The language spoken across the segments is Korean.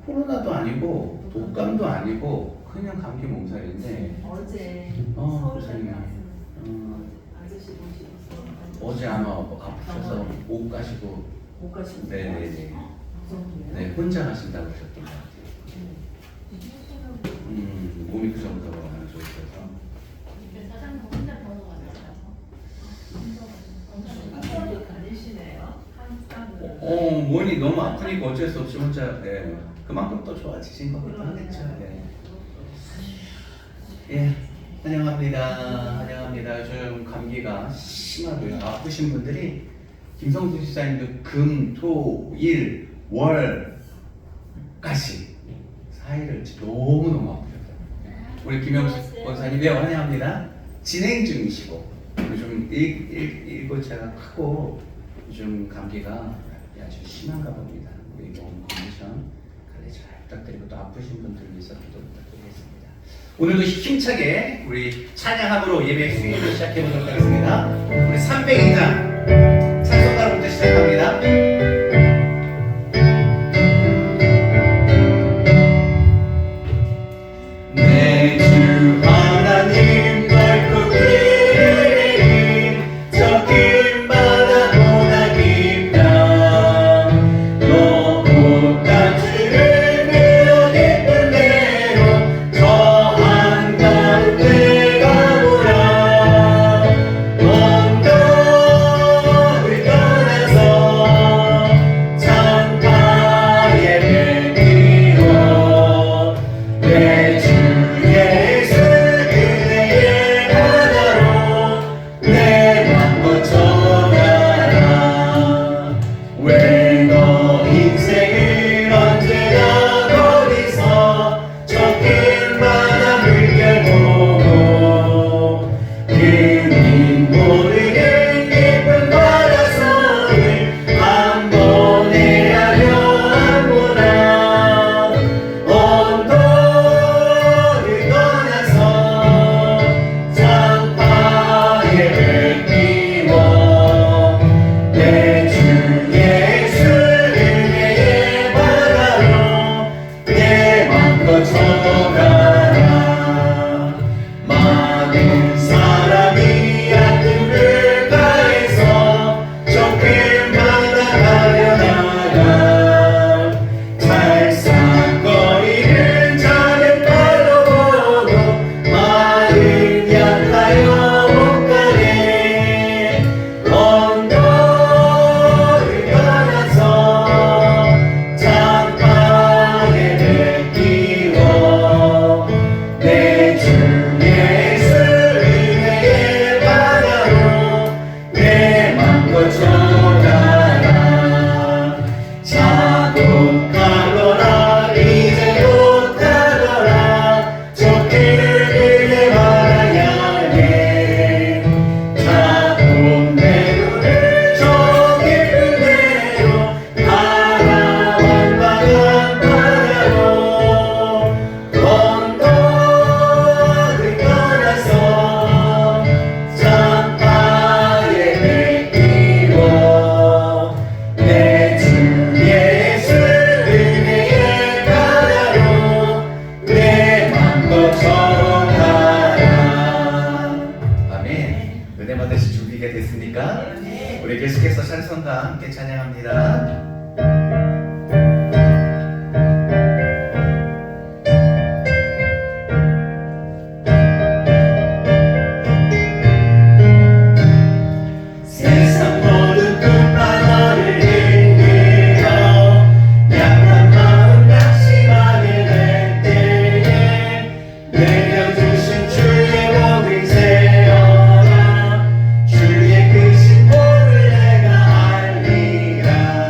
코로나도 아니고 독감도 아니고 그냥 감기 몸살인데 어제 고생해. 아저씨 모시고서 어제 아마 아프셔서 못 가시고 못 가시고 네네네 네 혼자 가신다고 하셨던 것 같아요. 몸이 그 정도로 안 좋으셔서 사장님 혼자 병원 가셨어요? 한번도 다니시네요. 몸이 너무 아프니까 어쩔 수 없이 혼자 그만큼 또 좋아지신 거기도 하겠죠. 환영합니다. 요즘 감기가 심하고요. 아프신 분들이 김성수 지사님도 금, 토, 일, 월까지 4일을 너무너무 아프셨어요. 우리 김영수 권사님 환영합니다. 진행 중이시고 요즘 일교차가 크고 요즘 감기가 아주 심한가 봅니다. 우리 몸 컨디션 관리 잘 부탁드리고 또 아프신 분들 위해서 기도 부탁드리겠습니다. 오늘도 힘차게 우리 찬양함으로 예배 수요일을 시작해 보도록 하겠습니다. 우리 300인장 찬송가로부터 시작합니다. 내 주 하나님 넓고 긴 저 긴 바다보다 깊다 높고 까지를 밀어 깊은 대로 저 한가운데 가보라 먼 거를 떠나서 창가에 뱉기로 내 주 예수 그대의 바다로 내 맘 뻗쳐가라 왜 너 인생을 언제나 거기서 저 긴 바다 물결 보고 그님 모르는 깊은 바닷속을 한 번에 하려 한보라 언덕을 떠나서 창가에 뱉기워 내 주 예수 은혜의 바다로 내 맘 뻗쳐가라 많은 사람이 얕은 물가에서 저 큰 바다 가려다가 찰싹거리는 작은 파도 보고 마음 약하여 못 가네 언덕을 떠나서 창가에 뱉기워 내 주 예수 은혜의 바다로 내 맘 뻗쳐가라 자고 가거라 이제 곧 가거라 저 큰 은혜 바다 향해 자고 내 눈을 저 깊은 데로 바라만 바다로 언덕을 떠나서 창가에 뱉기워 내 주 예수 은혜의 바다로 내 맘 뻗쳐가라. 아멘. 은혜 받으실 준비가 됐습니까? 우리 계속해서 찬송과 함께 찬양합니다. 세상 모든 끝바다를 이끌어 약한 마음 낙심하게 될 때에 내려주신 주의 복을 세어라 주의 크신 복을 내가 알리라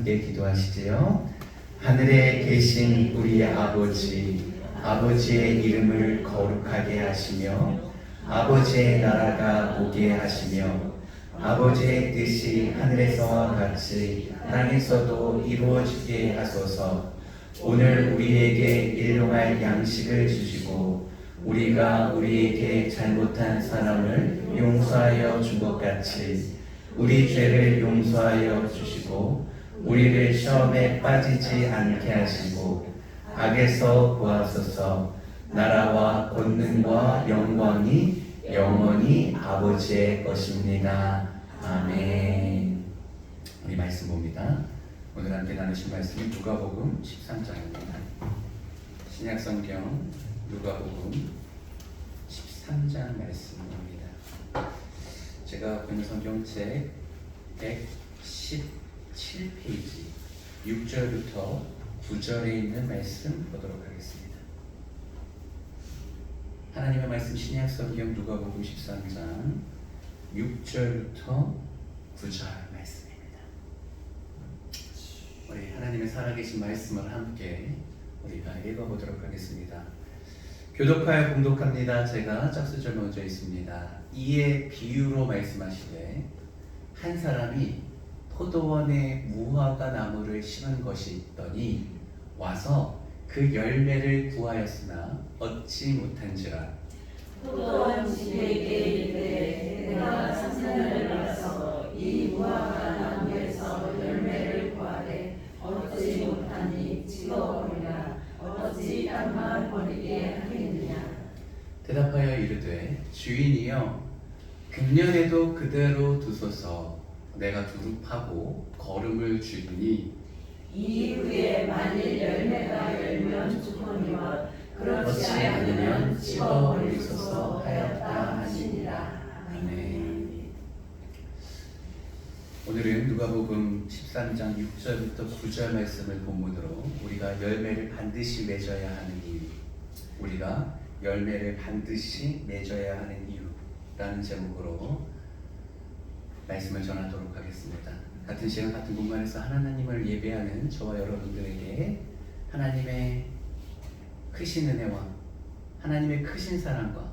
함께 기도하시지요. 하늘에 계신 우리 아버지, 아버지의 이름을 거룩하게 하시며 아버지의 나라가 오게 하시며 아버지의 뜻이 하늘에서와 같이 땅에서도 이루어지게 하소서. 오늘 우리에게 일용할 양식을 주시고 우리가 우리에게 잘못한 사람을 용서하여 준 것 같이 우리 죄를 용서하여 주시고 우리를 시험에 빠지지 않게 하시고 악에서 구하소서. 나라와 권능과 영광이 영원히 아버지의 것입니다. 아멘. 우리 말씀 봅니다. 오늘 함께 나누신 말씀은 누가복음 13장입니다. 신약성경 누가복음 13장 말씀입니다. 제가 본 성경책 117페이지 6절부터 9절에 있는 말씀 보도록 하겠습니다. 하나님의 말씀 신약성경 누가복음 13장 6절부터 9절 말씀입니다. 우리 하나님의 살아계신 말씀을 함께 우리가 읽어보도록 하겠습니다. 교독하여 공독합니다. 제가 짝수절 먼저 있습니다. 이에 비유로 말씀하시되 한 사람이 포도원에 무화과 나무를 심은 것이 있더니 와서 그 열매를 구하였으나 얻지 못한지라. 포도원 주인에게 이르되 내가 3년을 와서 이 무화과 나무에서 열매를 구하되 얻지 못하니 찍어버리라. 어찌 땅만 버리게 하겠느냐. 대답하여 이르되 주인이여 금년에도 그대로 두소서. 내가 두릅하고 거름을 주리니 이후에 만일 열매가 열면 주거니와 그렇지 않으면 집어버리소서 하였다 하시니라. 아멘. 오늘은 누가복음 13장 6절부터 9절 말씀을 본문으로 우리가 열매를 반드시 맺어야 하는 이유, 우리가 열매를 반드시 맺어야 하는 이유라는 제목으로 말씀을 전하도록 하겠습니다. 같은 시간 같은 공간에서 하나님을 예배하는 저와 여러분들에게 하나님의 크신 은혜와 하나님의 크신 사랑과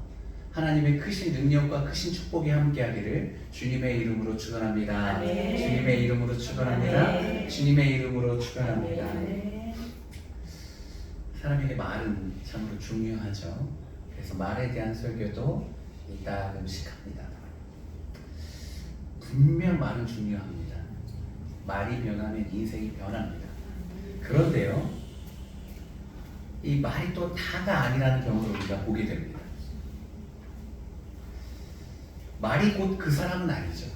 하나님의 크신 능력과 크신 축복이 함께하기를 주님의 이름으로 축원합니다. 아멘. 주님의 이름으로 축원합니다. 아멘. 주님의 이름으로 축원합니다. 아멘. 사람에게 말은 참으로 중요하죠. 그래서 말에 대한 설교도 이따금씩 합니다. 분명 말은 중요합니다. 말이 변하면 인생이 변합니다. 그런데요, 이 말이 또 다가 아니라는 경우를 우리가 보게 됩니다. 말이 곧 그 사람은 아니죠.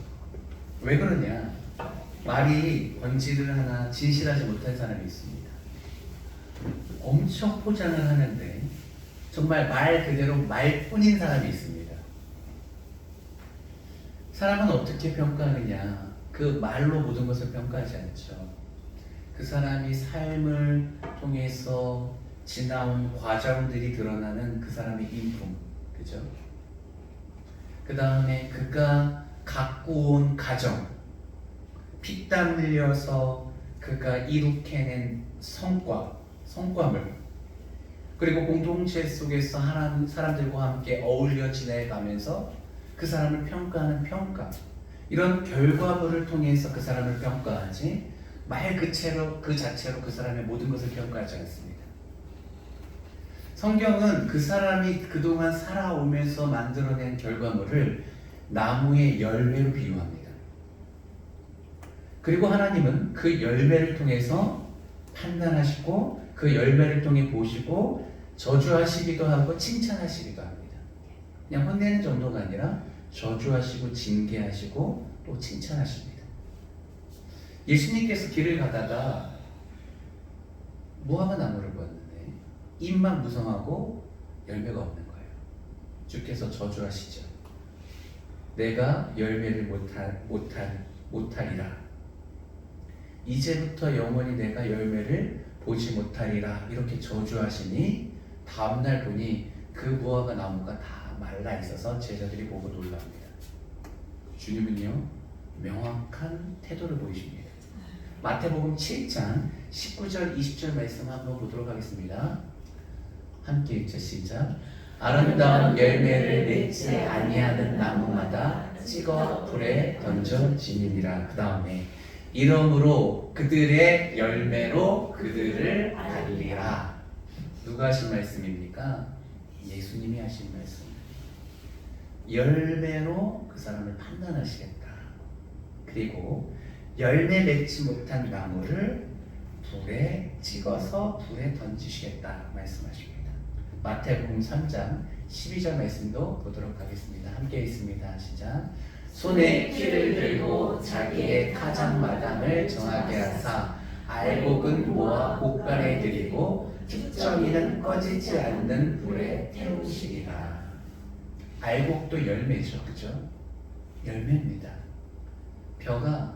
왜 그러냐? 말이 번지를 하나 진실하지 못한 사람이 있습니다. 엄청 포장을 하는데 정말 말 그대로 말뿐인 사람이 있습니다. 사람은 어떻게 평가하느냐? 그 말로 모든 것을 평가하지 않죠. 그 사람이 삶을 통해서 지나온 과정들이 드러나는 그 사람의 인품, 그죠? 그 다음에 그가 갖고 온 가정, 피땀 흘려서 그가 이룩해낸 성과물, 그리고 공동체 속에서 사람들과 함께 어울려 지내가면서 그 사람을 평가하는 평가, 이런 결과물을 통해서 그 사람을 평가하지 말 그 자체로 그 사람의 모든 것을 평가하지 않습니다. 성경은 그 사람이 그동안 살아오면서 만들어낸 결과물을 나무의 열매로 비유합니다. 그리고 하나님은 그 열매를 통해서 판단하시고 그 열매를 통해 보시고 저주하시기도 하고 칭찬하시기도 합니다. 그냥 혼내는 정도가 아니라 저주하시고 징계하시고 또 칭찬하십니다. 예수님께서 길을 가다가 무화과 나무를 보았는데 잎만 무성하고 열매가 없는 거예요. 주께서 저주하시죠. 내가 열매를 못하리라. 이제부터 영원히 내가 열매를 보지 못하리라. 이렇게 저주하시니 다음날 보니 그 무화과 나무가 다 말라 있어서 제자들이 보고 놀랍니다. 주님은요, 명확한 태도를 보이십니다. 마태복음 7장 19절 20절 말씀 한번 보도록 하겠습니다. 함께 읽죠. 시작. 아름다운 열매를 맺지 아니하는 나무마다 찍어 불에 던져지니라. 그 다음에 이러므로 그들의 열매로 그들을 알리라. 누가 하신 말씀입니까? 예수님이 하신 말씀. 열매로 그 사람을 판단하시겠다. 그리고 열매 맺지 못한 나무를 불에 찍어서 불에 던지시겠다 말씀하십니다. 마태복음 3장 12절 말씀도 보도록 하겠습니다. 함께 있습니다. 시작. 손에 키를 들고 자기의 타작마당을 정하게 하사 알곡은 모아 곳간에 들이고 쭉정이는 꺼지지 않는 불에 태우시리라. 알곡도 열매죠, 그죠? 열매입니다. 벼가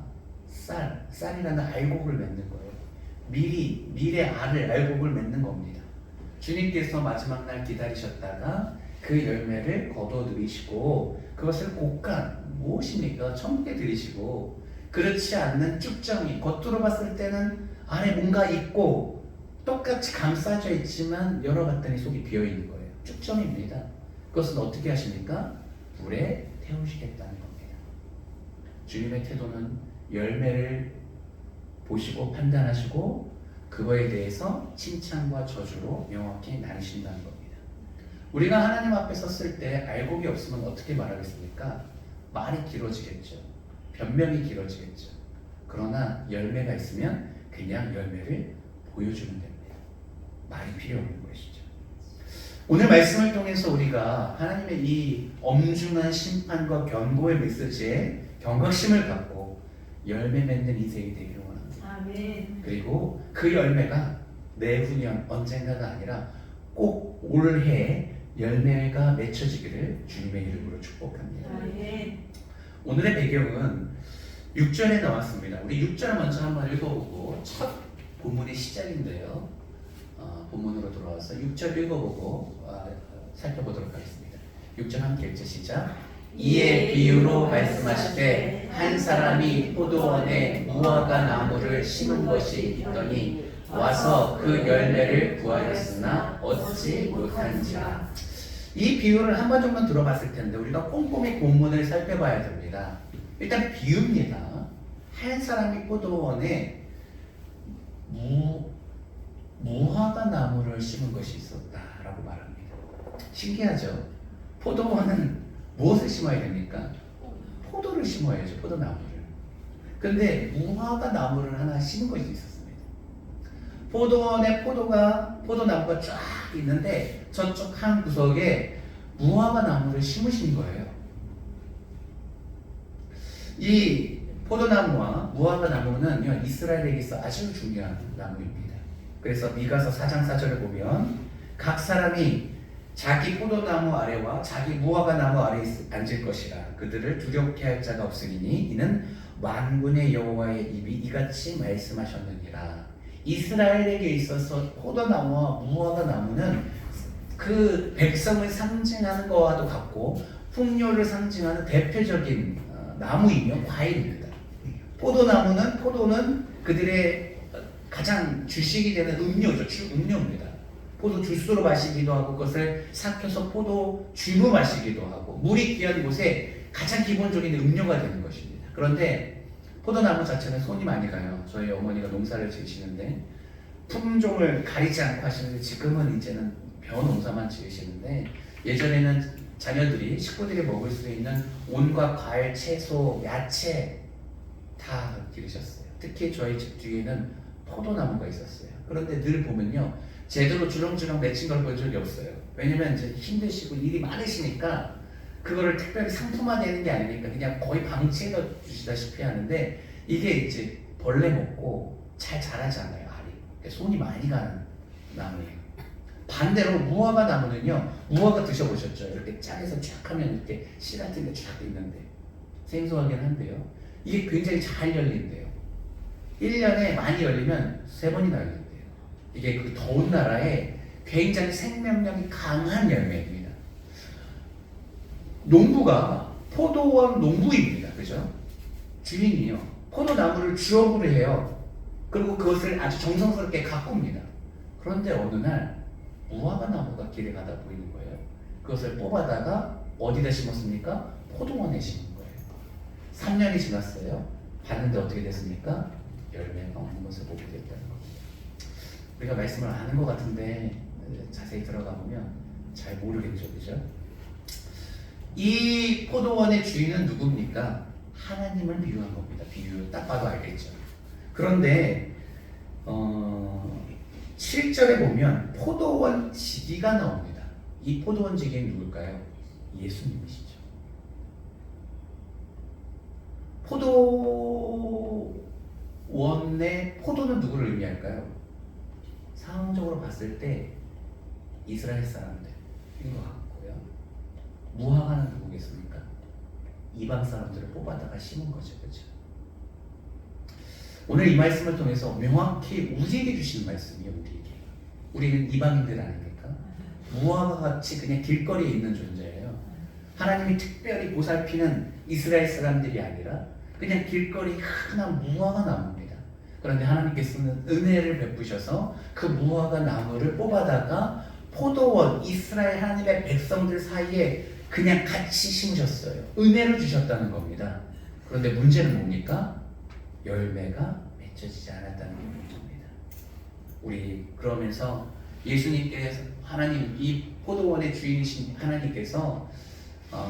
쌀이라는 알곡을 맺는 거예요. 밀의 알곡을 맺는 겁니다. 주님께서 마지막 날 기다리셨다가 그 열매를 거둬 들이시고 그것을 곡간 무엇입니까? 천국에 들이시고 그렇지 않는 쭉정이 겉으로 봤을 때는 안에 뭔가 있고 똑같이 감싸져 있지만 열어봤더니 속이 비어있는 거예요. 쭉정입니다. 그것은 어떻게 하십니까? 불에 태우시겠다는 겁니다. 주님의 태도는 열매를 보시고 판단하시고 그거에 대해서 칭찬과 저주로 명확히 나누신다는 겁니다. 우리가 하나님 앞에 섰을 때 알곡이 없으면 어떻게 말하겠습니까? 말이 길어지겠죠. 변명이 길어지겠죠. 그러나 열매가 있으면 그냥 열매를 보여주면 됩니다. 말이 필요 없는 것이죠. 오늘 말씀을 통해서 우리가 하나님의 이 엄중한 심판과 경고의 메시지에 경각심을 갖고 열매 맺는 인생이 되기를 원합니다. 아멘. 그리고 그 열매가 내후년 언젠가가 아니라 꼭 올해 열매가 맺혀지기를 주님의 이름으로 축복합니다. 아멘. 오늘의 배경은 6절에 나왔습니다. 우리 6절 먼저 한번 읽어보고 첫 본문의 시작인데요. 본문으로 돌아와서 6절 읽어보고 살펴보도록 하겠습니다. 6절 함께 읽자. 시작. 이에 비유로 말씀하시되 한 사람이 포도원에 무화과 나무를 심은 것이 있더니 와서 그 열매를 구하였으나 얻지 못한지라. 이 비유를 한 번 정도 들어봤을 텐데 우리가 꼼꼼히 본문을 살펴봐야 됩니다. 일단 비유입니다. 한 사람이 포도원에 무화과 나무를 심은 것이 있었다라고 말합니다. 신기하죠? 포도원은 무엇을 심어야 됩니까? 포도를 심어야죠. 포도나무를. 근데 무화과 나무를 하나 심은 것이 있었습니다. 포도원에 포도나무가 쫙 있는데 저쪽 한 구석에 무화과 나무를 심으신 거예요. 이 포도나무와 무화과 나무는 이스라엘에게서 아주 중요한 나무입니다. 그래서 미가서 4장 4절을 보면 각 사람이 자기 포도나무 아래와 자기 무화과 나무 아래에 앉을 것이라. 그들을 두렵게 할 자가 없으리니 이는 만군의 여호와의 입이 이같이 말씀하셨느니라. 이스라엘에게 있어서 포도나무와 무화과 나무는 그 백성을 상징하는 것과도 같고 풍요를 상징하는 대표적인 나무이며 과일입니다. 포도는 그들의 가장 주식이 되는 음료죠. 음료입니다. 포도 주스로 마시기도 하고 그것을 삭혀서 포도 즙으로 마시기도 하고 물이 귀한 곳에 가장 기본적인 음료가 되는 것입니다. 그런데 포도나무 자체는 손이 많이 가요. 저희 어머니가 농사를 지으시는데 품종을 가리지 않고 하시는데 지금은 이제는 벼농사만 지으시는데 예전에는 자녀들이 식구들이 먹을 수 있는 온갖 과일, 채소, 야채 다 기르셨어요. 특히 저희 집 뒤에는 포도나무가 있었어요. 그런데 늘 보면요 제대로 주렁주렁 맺힌 걸 본 적이 없어요. 왜냐면 이제 힘드시고 일이 많으시니까 그거를 특별히 상품화되는 게 아니니까 그냥 거의 방치해 주시다시피 하는데 이게 이제 벌레 먹고 잘 자라잖아요. 알이. 손이 많이 가는 나무예요. 반대로 무화과 나무는요, 무화과 드셔보셨죠? 이렇게 짝에서 쫙 하면 이렇게 씨 같은 게 쫙 있는데 생소하긴 한데요. 이게 굉장히 잘 열린대요. 1년에 많이 열리면 3번이나 열린대요. 이게 그 더운 나라에 굉장히 생명력이 강한 열매입니다. 농부가 포도원 농부입니다. 그죠? 주인이요. 포도나무를 주업으로 해요. 그리고 그것을 아주 정성스럽게 가꿉니다. 그런데 어느 날 무화과 나무가 길에 가다 보이는 거예요. 그것을 뽑아다가 어디다 심었습니까? 포도원에 심은 거예요. 3년이 지났어요. 봤는데 어떻게 됐습니까? 열매가 없는 것을 보게 됐다는 겁니다. 우리가 말씀을 아는 것 같은데 자세히 들어가 보면 잘 모르겠죠, 그죠? 이 포도원의 주인은 누굽니까? 하나님을 비유한 겁니다. 비유 딱 봐도 알겠죠. 그런데 7절에 보면 포도원 지기가 나옵니다. 이 포도원 지기는 누굴까요? 예수님이시죠. 포도원의 포도는 누구를 의미할까요? 상황적으로 봤을 때 이스라엘 사람들인 것 같고요. 무화과는 누구겠습니까? 이방 사람들을 뽑아다가 심은 거죠, 그렇죠? 오늘 이 말씀을 통해서 명확히 우리에게 주시는 말씀이에요. 우리는 이방인들 아닙니까? 무화과 같이 그냥 길거리에 있는 존재예요. 하나님이 특별히 보살피는 이스라엘 사람들이 아니라 그냥 길거리 흔한 무화과 나무입니다. 그런데 하나님께서는 은혜를 베푸셔서 그 무화과 나무를 뽑아다가 포도원, 이스라엘 하나님의 백성들 사이에 그냥 같이 심으셨어요. 은혜를 주셨다는 겁니다. 그런데 문제는 뭡니까? 열매가 맺혀지지 않았다는 게 문제입니다. 우리 그러면서 예수님께서 하나님, 이 포도원의 주인이신 하나님께서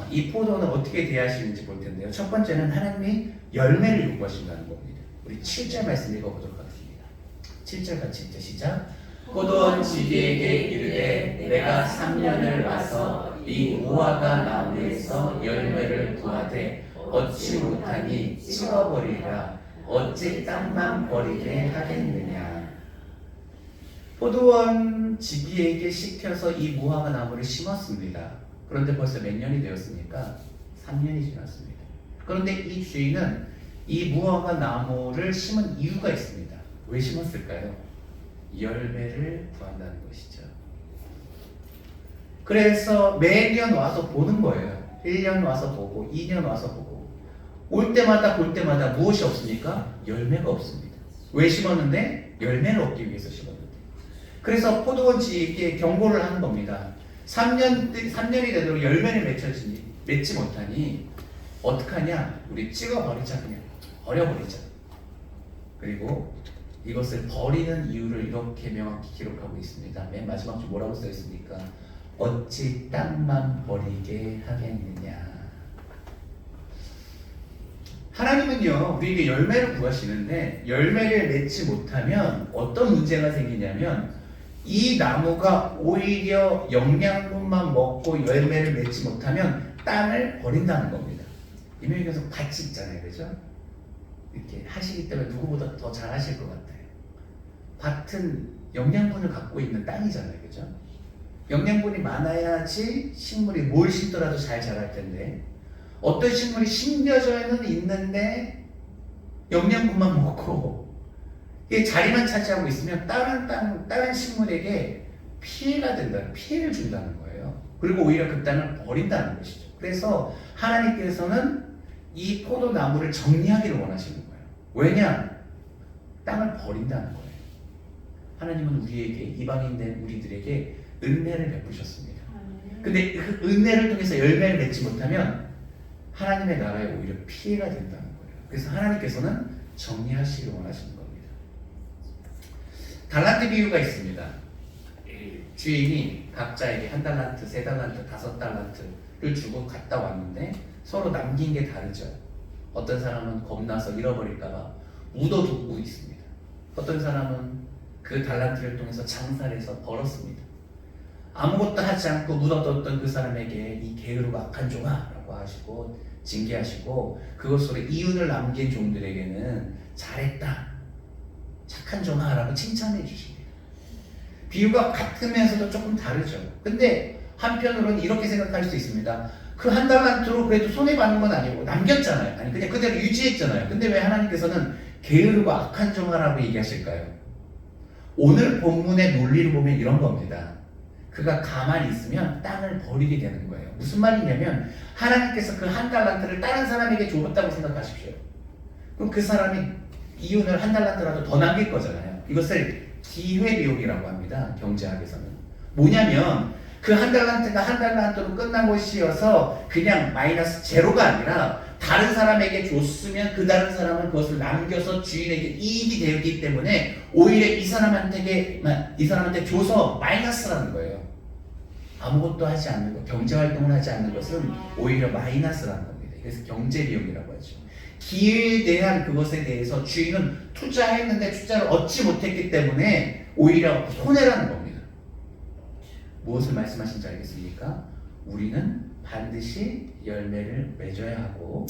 이 포도원을 어떻게 대하시는지 볼 텐데요. 첫 번째는 하나님이 열매를 요구하신다는 겁니다. 우리 7절 말씀 읽어보도록 하겠습니다. 7절 같이 읽자. 시작. 포도원 지기에게 이르되 내가 3년을 와서 이 무화과 나무에서 열매를 구하되 얻지 못하니 찍어버리라. 어찌 땅만 버리게 하겠느냐. 포도원 지기에게 시켜서 이 무화과 나무를 심었습니다. 그런데 벌써 몇 년이 되었습니까? 3년이 지났습니다. 그런데 이 주인은 이 무화과 나무를 심은 이유가 있습니다. 왜 심었을까요? 열매를 구한다는 것이죠. 그래서 매년 와서 보는 거예요. 1년 와서 보고 2년 와서 보고 올 때마다 볼 때마다 무엇이 없습니까? 열매가 없습니다. 왜 심었는데? 열매를 얻기 위해서 심었는데. 그래서 포도원지에게 경고를 하는 겁니다. 3년이 되도록 열매를 맺지 못하니 어떡하냐? 우리 찍어버리자. 그냥 버려버리자. 그리고 이것을 버리는 이유를 이렇게 명확히 기록하고 있습니다. 맨 마지막 줄 뭐라고 써 있습니까? 어찌 땅만 버리게 하겠느냐. 하나님은요, 우리에게 열매를 구하시는데 열매를 맺지 못하면 어떤 문제가 생기냐면 이 나무가 오히려 영양분만 먹고 열매를 맺지 못하면 땅을 버린다는 겁니다. 이명희 교수 같이 있잖아요, 그죠? 이렇게 하시기 때문에 누구보다 더 잘하실 것 같아요. 밭은 영양분을 갖고 있는 땅이잖아요, 그죠? 영양분이 많아야지 식물이 뭘 심더라도 잘 자랄 텐데 어떤 식물이 심겨져는 있는데 영양분만 먹고 이 자리만 차지하고 있으면 다른 식물에게 피해가 된다는, 피해를 준다는 거예요. 그리고 오히려 그 땅을 버린다는 것이죠. 그래서 하나님께서는 이 포도나무를 정리하기를 원하시는 거예요. 왜냐? 땅을 버린다는 거예요. 하나님은 우리에게, 이방인된 우리들에게 은혜를 베푸셨습니다. 근데 그 은혜를 통해서 열매를 맺지 못하면 하나님의 나라에 오히려 피해가 된다는 거예요. 그래서 하나님께서는 정리하시기를 원하시는 겁니다. 달란트 비유가 있습니다. 주인이 각자에게 1달란트, 3달란트, 5달란트를 주고 갔다 왔는데 서로 남긴 게 다르죠. 어떤 사람은 겁나서 잃어버릴까봐 묻어두고 있습니다. 어떤 사람은 그 달란트를 통해서 장사를 해서 벌었습니다. 아무것도 하지 않고 묻어뒀던 그 사람에게 이 게으르고 악한 종아라고 하시고 징계하시고 그것으로 이윤을 남긴 종들에게는 잘했다, 착한 종아라고 칭찬해 주십니다. 비유가 같으면서도 조금 다르죠. 근데 한편으로는 이렇게 생각할 수 있습니다. 그 1달란트로 그래도 손해받는 건 아니고 남겼잖아요. 아니 그냥 그대로 유지했잖아요. 근데 왜 하나님께서는 게으르고 악한 종아라고 얘기하실까요? 오늘 본문의 논리를 보면 이런 겁니다. 그가 가만히 있으면 땅을 버리게 되는 거예요. 무슨 말이냐면 하나님께서 그 1달란트를 다른 사람에게 줬다고 생각하십시오. 그럼 그 사람이 이윤을 한 달란트라도 더 남길 거잖아요. 이것을 기회비용이라고 합니다. 경제학에서는. 뭐냐면 그 한 달란트가 한 달란트로 끝난 것이어서 그냥 마이너스 제로가 아니라 다른 사람에게 줬으면 그 다른 사람은 그것을 남겨서 주인에게 이익이 되기 때문에 오히려 이 사람한테 줘서 마이너스라는 거예요. 아무것도 하지 않는 것, 경제활동을 하지 않는 것은 오히려 마이너스라는 겁니다. 그래서 경제비용이라고 하죠. 기회에 대한 그것에 대해서 주인은 투자했는데 투자를 얻지 못했기 때문에 오히려 손해라는 겁니다. 무엇을 말씀하신지 알겠습니까? 우리는 반드시 열매를 맺어야 하고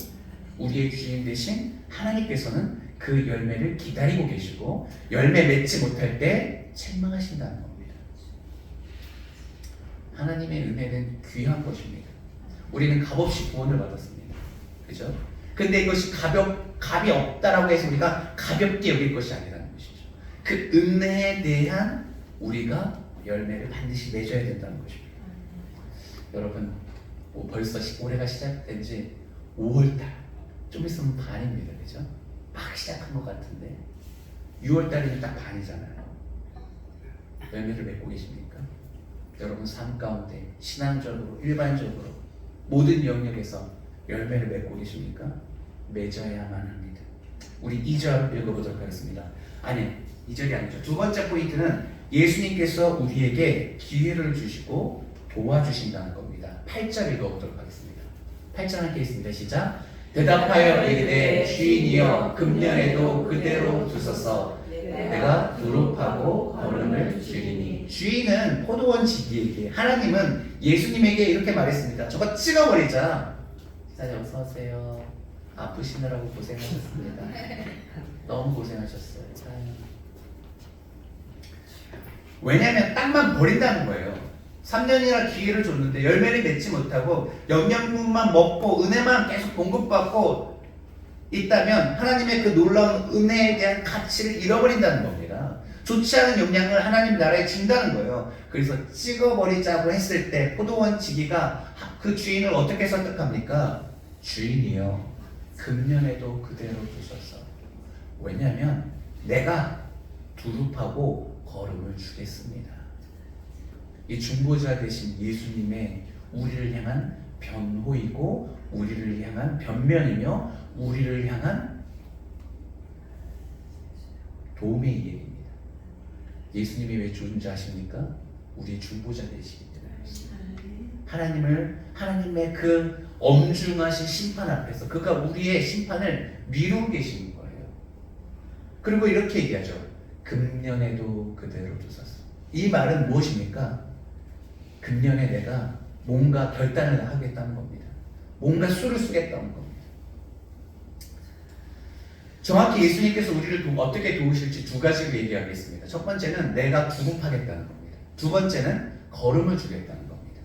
우리의 주인 대신 하나님께서는 그 열매를 기다리고 계시고 열매 맺지 못할 때 책망하신다는 겁니다. 하나님의 은혜는 귀한 것입니다. 우리는 값없이 구원을 받았습니다. 그죠? 근데 이것이 값이 없다라고 해서 우리가 가볍게 여길 것이 아니라는 것이죠. 그 은혜에 대한 우리가 열매를 반드시 맺어야 된다는 것입니다. 여러분, 벌써 올해가 시작된 지 5월달, 좀 있으면 반입니다. 그죠? 막 시작한 것 같은데 6월달이면 딱 반이잖아요. 열매를 맺고 계십니까? 여러분 삶 가운데 신앙적으로, 일반적으로 모든 영역에서 열매를 맺고 계십니까? 맺어야만 합니다. 우리 2절 읽어보도록 하겠습니다. 아니, 2절이 아니죠. 두 번째 포인트는 예수님께서 우리에게 기회를 주시고 도와주신다는 겁니다. 8절 읽어보도록 하겠습니다. 8절 함께 있습니다. 시작. 대답하여 이르되 주인이여 금년에도 그대로 두소서 내가 두릅하고 거름을 줄이니. 주인은 포도원 지기에게, 하나님은 예수님에게 이렇게 말했습니다. 저거 찍어버리자. 기사님 어서 오세요. 아프시느라고 고생하셨습니다. 너무 고생하셨어요. 왜냐하면 땅만 버린다는 거예요. 3년이나 기회를 줬는데 열매를 맺지 못하고 영양분만 먹고 은혜만 계속 공급받고 있다면 하나님의 그 놀라운 은혜에 대한 가치를 잃어버린다는 겁니다. 좋지 않은 영향을 하나님 나라에 준다는 거예요. 그래서 찍어버리자고 했을 때 포도원 지기가 그 주인을 어떻게 설득합니까? 주인이요, 금년에도 그대로 두셔서. 왜냐하면 내가 두릅하고 거름을 주겠습니다. 이 중보자 되신 예수님의 우리를 향한 변호이고 우리를 향한 변면이며 우리를 향한 도움의 이야기입니다. 예수님이 왜 존재하십니까? 우리 중보자 되시기 때문에 하나님의 그 엄중하신 심판 앞에서 그가 우리의 심판을 미루고 계시는 거예요. 그리고 이렇게 얘기하죠. 금년에도 그대로 두소서. 이 말은 무엇입니까? 금년에 내가 뭔가 결단을 하겠다는 겁니다. 뭔가 수를 쓰겠다는 겁니다. 정확히 예수님께서 우리를 어떻게 도우실지 두 가지로 얘기하겠습니다. 첫 번째는 내가 두릅하겠다는 겁니다. 두 번째는 거름을 주겠다는 겁니다.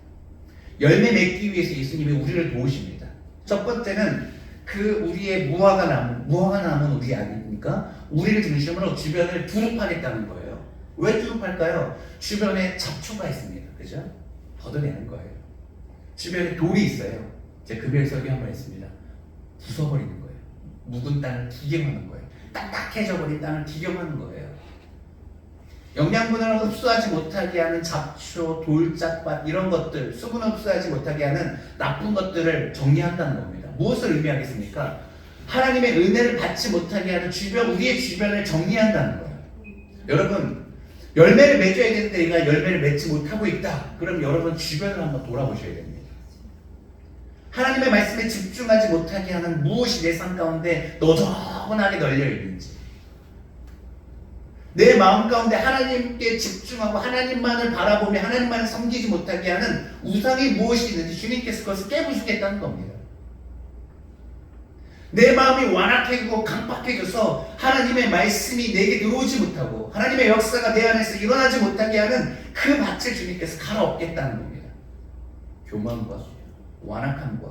열매 맺기 위해서 예수님이 우리를 도우십니다. 첫 번째는 그 우리의 무화과 나무는 우리 아닙니까? 우리를 중심으로 주변을 두릅하겠다는 거예요. 왜 두릅할까요? 주변에 잡초가 있습니다. 그죠? 걷어내는 거예요. 주변에 돌이 있어요. 제가 금요일 설교 한번 했습니다. 부숴버리는 거예요. 묵은 땅을 기경하는 거예요. 딱딱해져 버린 땅을 기경하는 거예요. 영양분을 흡수하지 못하게 하는 잡초, 돌짝밭 이런 것들, 수분을 흡수하지 못하게 하는 나쁜 것들을 정리한다는 겁니다. 무엇을 의미하겠습니까? 하나님의 은혜를 받지 못하게 하는 우리의 주변을 정리한다는 거예요. 여러분, 열매를 맺어야 되는데 내가 열매를 맺지 못하고 있다. 그럼 여러분 주변을 한번 돌아보셔야 됩니다. 하나님의 말씀에 집중하지 못하게 하는 무엇이 내 삶 가운데 너저분하게 널려 있는지, 내 마음 가운데 하나님께 집중하고 하나님만을 바라보며 하나님만을 섬기지 못하게 하는 우상이 무엇이 있는지 주님께서 그것을 깨부수겠다는 겁니다. 내 마음이 완악해지고 강팍해져서 하나님의 말씀이 내게 들어오지 못하고 하나님의 역사가 내 안에서 일어나지 못하게 하는 그 밭을 주님께서 갈아엎겠다는 겁니다. 교만과 완악함과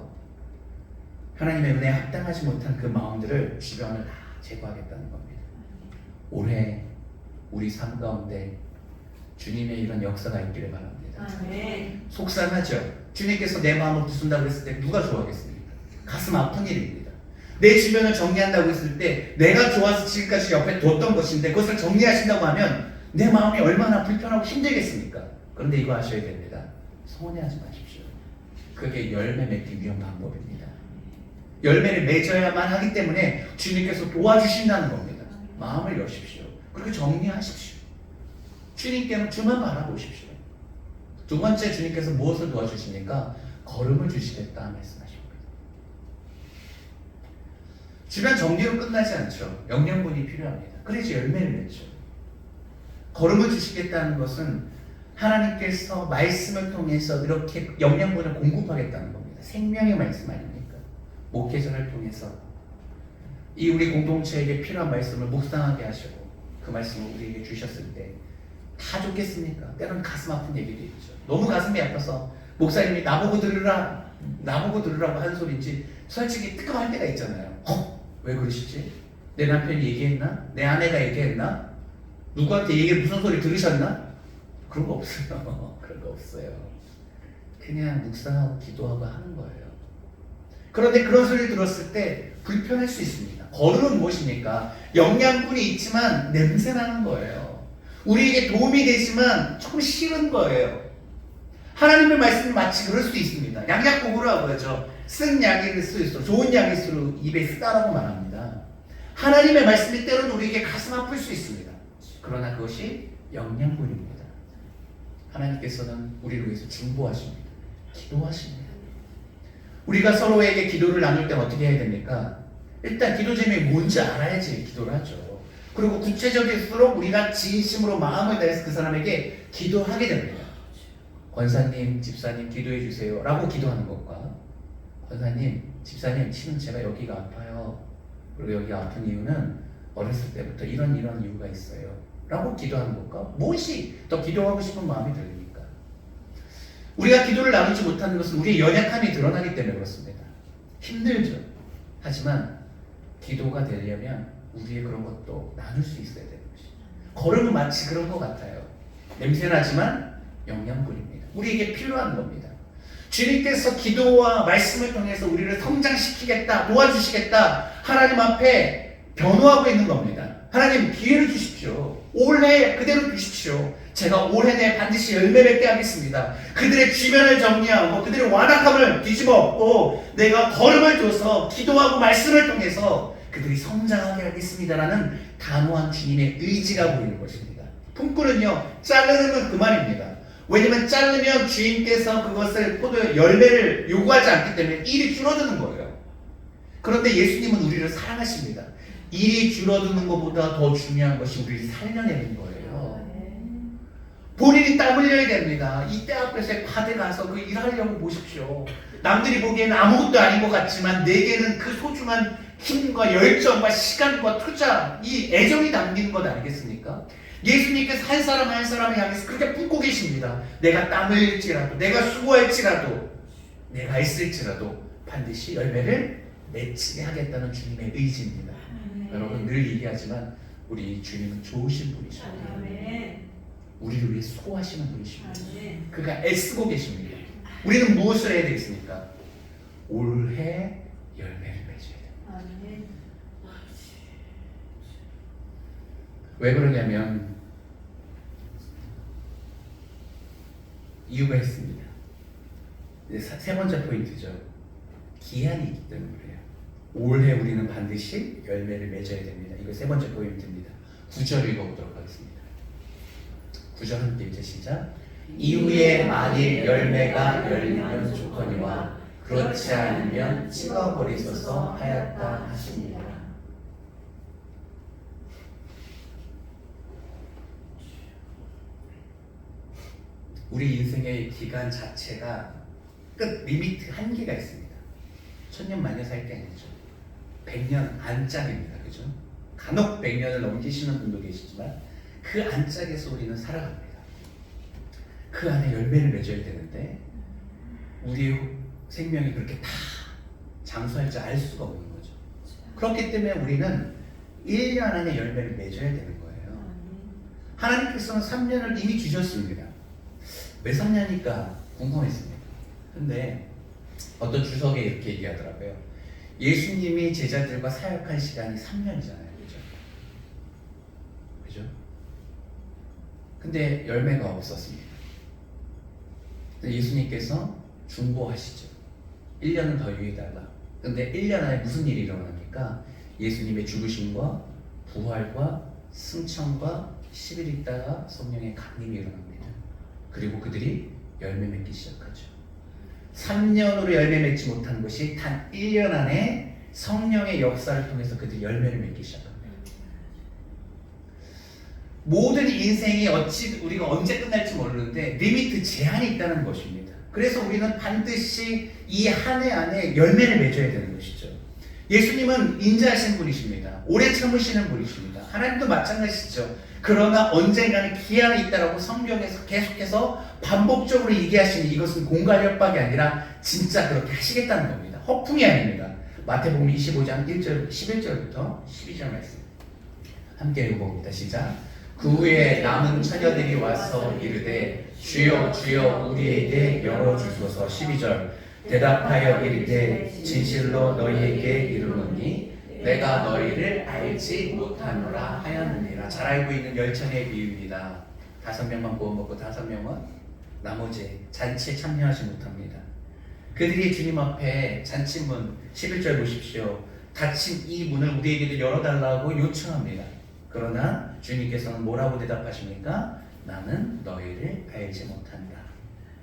하나님의 은혜에 합당하지 못한 그 마음들을 주변을 다 제거하겠다는 겁니다. 올해 우리 삶 가운데 주님의 이런 역사가 있기를 바랍니다. 속상하죠? 주님께서 내 마음을 부순다고 했을 때 누가 좋아하겠습니까? 가슴 아픈 일입니다. 내 주변을 정리한다고 했을 때 내가 좋아서 지금까지 옆에 뒀던 것인데 그것을 정리하신다고 하면 내 마음이 얼마나 불편하고 힘들겠습니까? 그런데 이거 아셔야 됩니다. 서운해하지 마십시오. 그게 열매 맺기 위한 방법입니다. 열매를 맺어야만 하기 때문에 주님께서 도와주신다는 겁니다. 마음을 여십시오. 그리고 정리하십시오. 주님께는 주만 바라보십시오. 두 번째, 주님께서 무엇을 도와주십니까? 걸음을 주시겠다 말씀하십니다. 주변 정리로 끝나지 않죠. 영양분이 필요합니다. 그래서 열매를 맺죠. 걸음을 주시겠다는 것은 하나님께서 말씀을 통해서 이렇게 영양분을 공급하겠다는 겁니다. 생명의 말씀 아닙니까? 목회자를 통해서 이 우리 공동체에게 필요한 말씀을 묵상하게 하시고 그 말씀을 우리에게 주셨을 때 다 좋겠습니까? 때로는 가슴 아픈 얘기도 있죠. 너무 가슴이 아파서 목사님이 나보고 들으라고 하는 소리인지 솔직히 뜨끔할 때가 있잖아요. 왜 그러시지? 내 남편이 얘기했나? 내 아내가 얘기했나? 누구한테 얘기를 무슨 소리 들으셨나? 그런 거 없어요. 그런 거 없어요. 그냥 묵상하고 기도하고 하는 거예요. 그런데 그런 소리를 들었을 때 불편할 수 있습니다. 걸음은 무엇입니까? 영양분이 있지만 냄새 나는 거예요. 우리에게 도움이 되지만 조금 싫은 거예요. 하나님의 말씀이 마치 그럴 수도 있습니다. 양약국으로 하죠. 쓴 약일 수도 좋은 약일수록 입에 쓰다라고 말합니다. 하나님의 말씀이 때로는 우리에게 가슴 아플 수 있습니다. 그러나 그것이 영양분입니다. 하나님께서는 우리를 위해서 중보하십니다. 기도하십니다. 우리가 서로에게 기도를 나눌 때 어떻게 해야 됩니까? 일단 기도 제목이 뭔지 알아야지 기도를 하죠. 그리고 구체적일수록 우리가 진심으로 마음을 다해서 그 사람에게 기도하게 됩니다. 권사님, 집사님 기도해 주세요 라고 기도하는 것과 권사님, 집사님 치는 제가 여기가 아파요. 그리고 여기 아픈 이유는 어렸을 때부터 이런 이유가 있어요 라고 기도하는 것과 무엇이 더 기도하고 싶은 마음이 들립니까? 우리가 기도를 나누지 못하는 것은 우리의 연약함이 드러나기 때문에 그렇습니다. 힘들죠. 하지만 기도가 되려면 우리의 그런 것도 나눌 수 있어야 되는 것이죠. 걸음은 마치 그런 것 같아요. 냄새나지만 영양분입니다. 우리에게 필요한 겁니다. 주님께서 기도와 말씀을 통해서 우리를 성장시키겠다, 도와주시겠다, 하나님 앞에 변호하고 있는 겁니다. 하나님 기회를 주십시오. 올해 그대로 주십시오. 제가 올해 내에 반드시 열매 맺게 하겠습니다. 그들의 주변을 정리하고 그들의 완악함을 뒤집어 엎고 내가 걸음을 줘서 기도하고 말씀을 통해서 그들이 성장하게 하겠습니다라는 단호한 주님의 의지가 보이는 것입니다. 품꾼은요, 자르는 건 그만입니다. 왜냐면 자르면 주인께서 그것을 포도 열매를 요구하지 않기 때문에 일이 줄어드는 거예요. 그런데 예수님은 우리를 사랑하십니다. 일이 줄어드는 것보다 더 중요한 것이 우리를 살려내는 거예요. 본인이 땀 흘려야 됩니다. 이때 앞에서 파대 가서 그 일하려고 보십시오. 남들이 보기에는 아무것도 아닌 것 같지만 내게는 그 소중한 힘과 열정과 시간과 투자, 이 애정이 담긴 것 아니겠습니까? 예수님께서 한 사람 한 사람을 향해서 그렇게 품고 계십니다. 내가 땀 흘릴지라도, 내가 수고할지라도, 내가 있을지라도 반드시 열매를 맺게 하겠다는 주님의 의지입니다. 여러분 늘 얘기하지만 우리 주님은 좋으신 분이십니다. 우리를 위해 수고하시는 분이십니다. 그가 애쓰고 계십니다. 우리는 무엇을 해야 되겠습니까? 올해 열매를 맺어야 됩니다. 왜 그러냐면 이유가 있습니다. 세 번째 포인트죠. 기한이 있기 때문에 그래요. 올해 우리는 반드시 열매를 맺어야 됩니다. 이거 세 번째 포인트입니다. 9절 읽어보도록 하겠습니다. 9절 함께 이제 시작. 이후에 만일 열매가 열리면 좋거니와 그렇지 않으면 찍어버리소서 하였다 하십니다. 우리 인생의 기간 자체가 끝 리미트 한계가 있습니다. 천년 만년 살 게 아니죠. 100년 안짝입니다. 그죠? 간혹 100년을 넘기시는 분도 계시지만 그 안짝에서 우리는 살아갑니다. 그 안에 열매를 맺어야 되는데 우리의 생명이 그렇게 다 장수할 줄 알 수가 없는 거죠. 그렇기 때문에 우리는 1년 안에 열매를 맺어야 되는 거예요. 하나님께서는 3년을 이미 주셨습니다. 왜 3년일까 궁금했습니다. 근데 어떤 주석에 이렇게 얘기하더라고요. 예수님이 제자들과 사역한 시간이 3년이잖아요. 그죠? 그죠? 근데 열매가 없었습니다. 예수님께서 중보하시죠. 1년은 더 유예해달라. 근데 1년 안에 무슨 일이 일어납니까? 예수님의 죽으심과 부활과 승천과 10일 있다가 성령의 강림이 일어납니다. 그리고 그들이 열매 맺기 시작하죠. 3년으로 열매 맺지 못한 것이 단 1년 안에 성령의 역사를 통해서 그들이 열매를 맺기 시작합니다. 모든 인생이 우리가 언제 끝날지 모르는데 리미트 제한이 있다는 것입니다. 그래서 우리는 반드시 이 한 해 안에 열매를 맺어야 되는 것이죠. 예수님은 인자하신 분이십니다. 오래 참으시는 분이십니다. 하나님도 마찬가지시죠. 그러나 언젠가는 기한이 있다라고 성경에서 계속해서 반복적으로 얘기하시니 이것은 공갈 협박이 아니라 진짜 그렇게 하시겠다는 겁니다. 허풍이 아닙니다. 마태복음 25장 1절, 11절부터 12절 말씀 함께 읽어봅니다. 시작. 그 후에 남은 처녀들이 와서 이르되 주여 주여 우리에게 열어주소서. 12절. 대답하여 이르되 진실로 너희에게 이르노니 내가 너희를 알지 못하노라 하였느니라. 잘 알고 있는 열천의 비유입니다. 5명만 구원받고 5명은 나머지 잔치에 참여하지 못합니다. 그들이 주님 앞에 잔치문 11절 보십시오. 닫힌 이 문을 우리에게도 열어달라고 요청합니다. 그러나 주님께서는 뭐라고 대답하십니까? 나는 너희를 알지 못한다.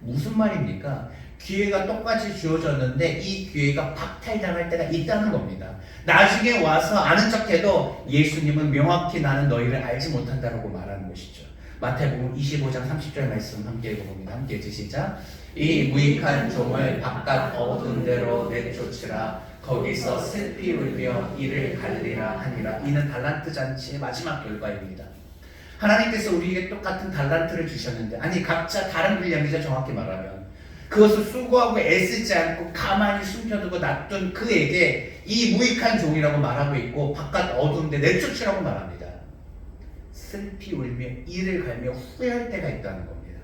무슨 말입니까? 기회가 똑같이 주어졌는데 이 기회가 박탈당할 때가 있다는 겁니다. 나중에 와서 아는 척해도 예수님은 명확히 나는 너희를 알지 못한다라고 말하는 것이죠. 마태복음 25장 30절 말씀 함께 읽어봅니다. 함께 읽으시자. 이 무익한 종을 바깥 어두운 데로 내쫓으라. 거기서 슬피 울며 이를 갈리라 하니라. 이는 달란트 잔치의 마지막 결과입니다. 하나님께서 우리에게 똑같은 달란트를 주셨는데, 아니 각자 다른 분량이죠. 정확히 말하면 그것을 수고하고 애쓰지 않고 가만히 숨겨두고 놔둔 그에게 이 무익한 종이라고 말하고 있고 바깥 어두운데 내쫓으라고 말합니다. 슬피 울며 이를 갈며 후회할 때가 있다는 겁니다.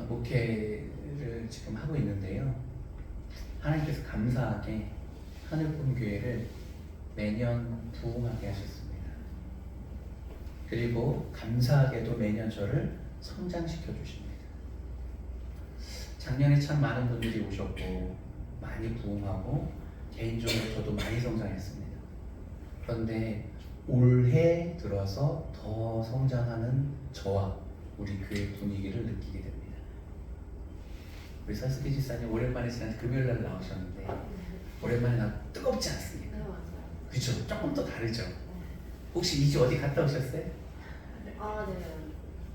목회를 지금 하고 있는데요. 하나님께서 감사하게 하늘꿈 교회를 매년 부흥하게 하셨습니다. 그리고 감사하게도 매년 저를 성장시켜 주십니다. 작년에 참 많은 분들이 오셨고 많이 부흥하고 개인적으로 저도 많이 성장했습니다. 그런데 올해 들어서 더 성장하는 저와 우리 교회 분위기를 느끼게 됩니다. 우리 서스키 지사님 오랜만에 지난 금요일날 나오셨는데 오랜만에 나 뜨겁지 않습니까? 그렇죠? 조금 더 다르죠? 혹시 2주 어디 갔다 오셨어요? 아, 네.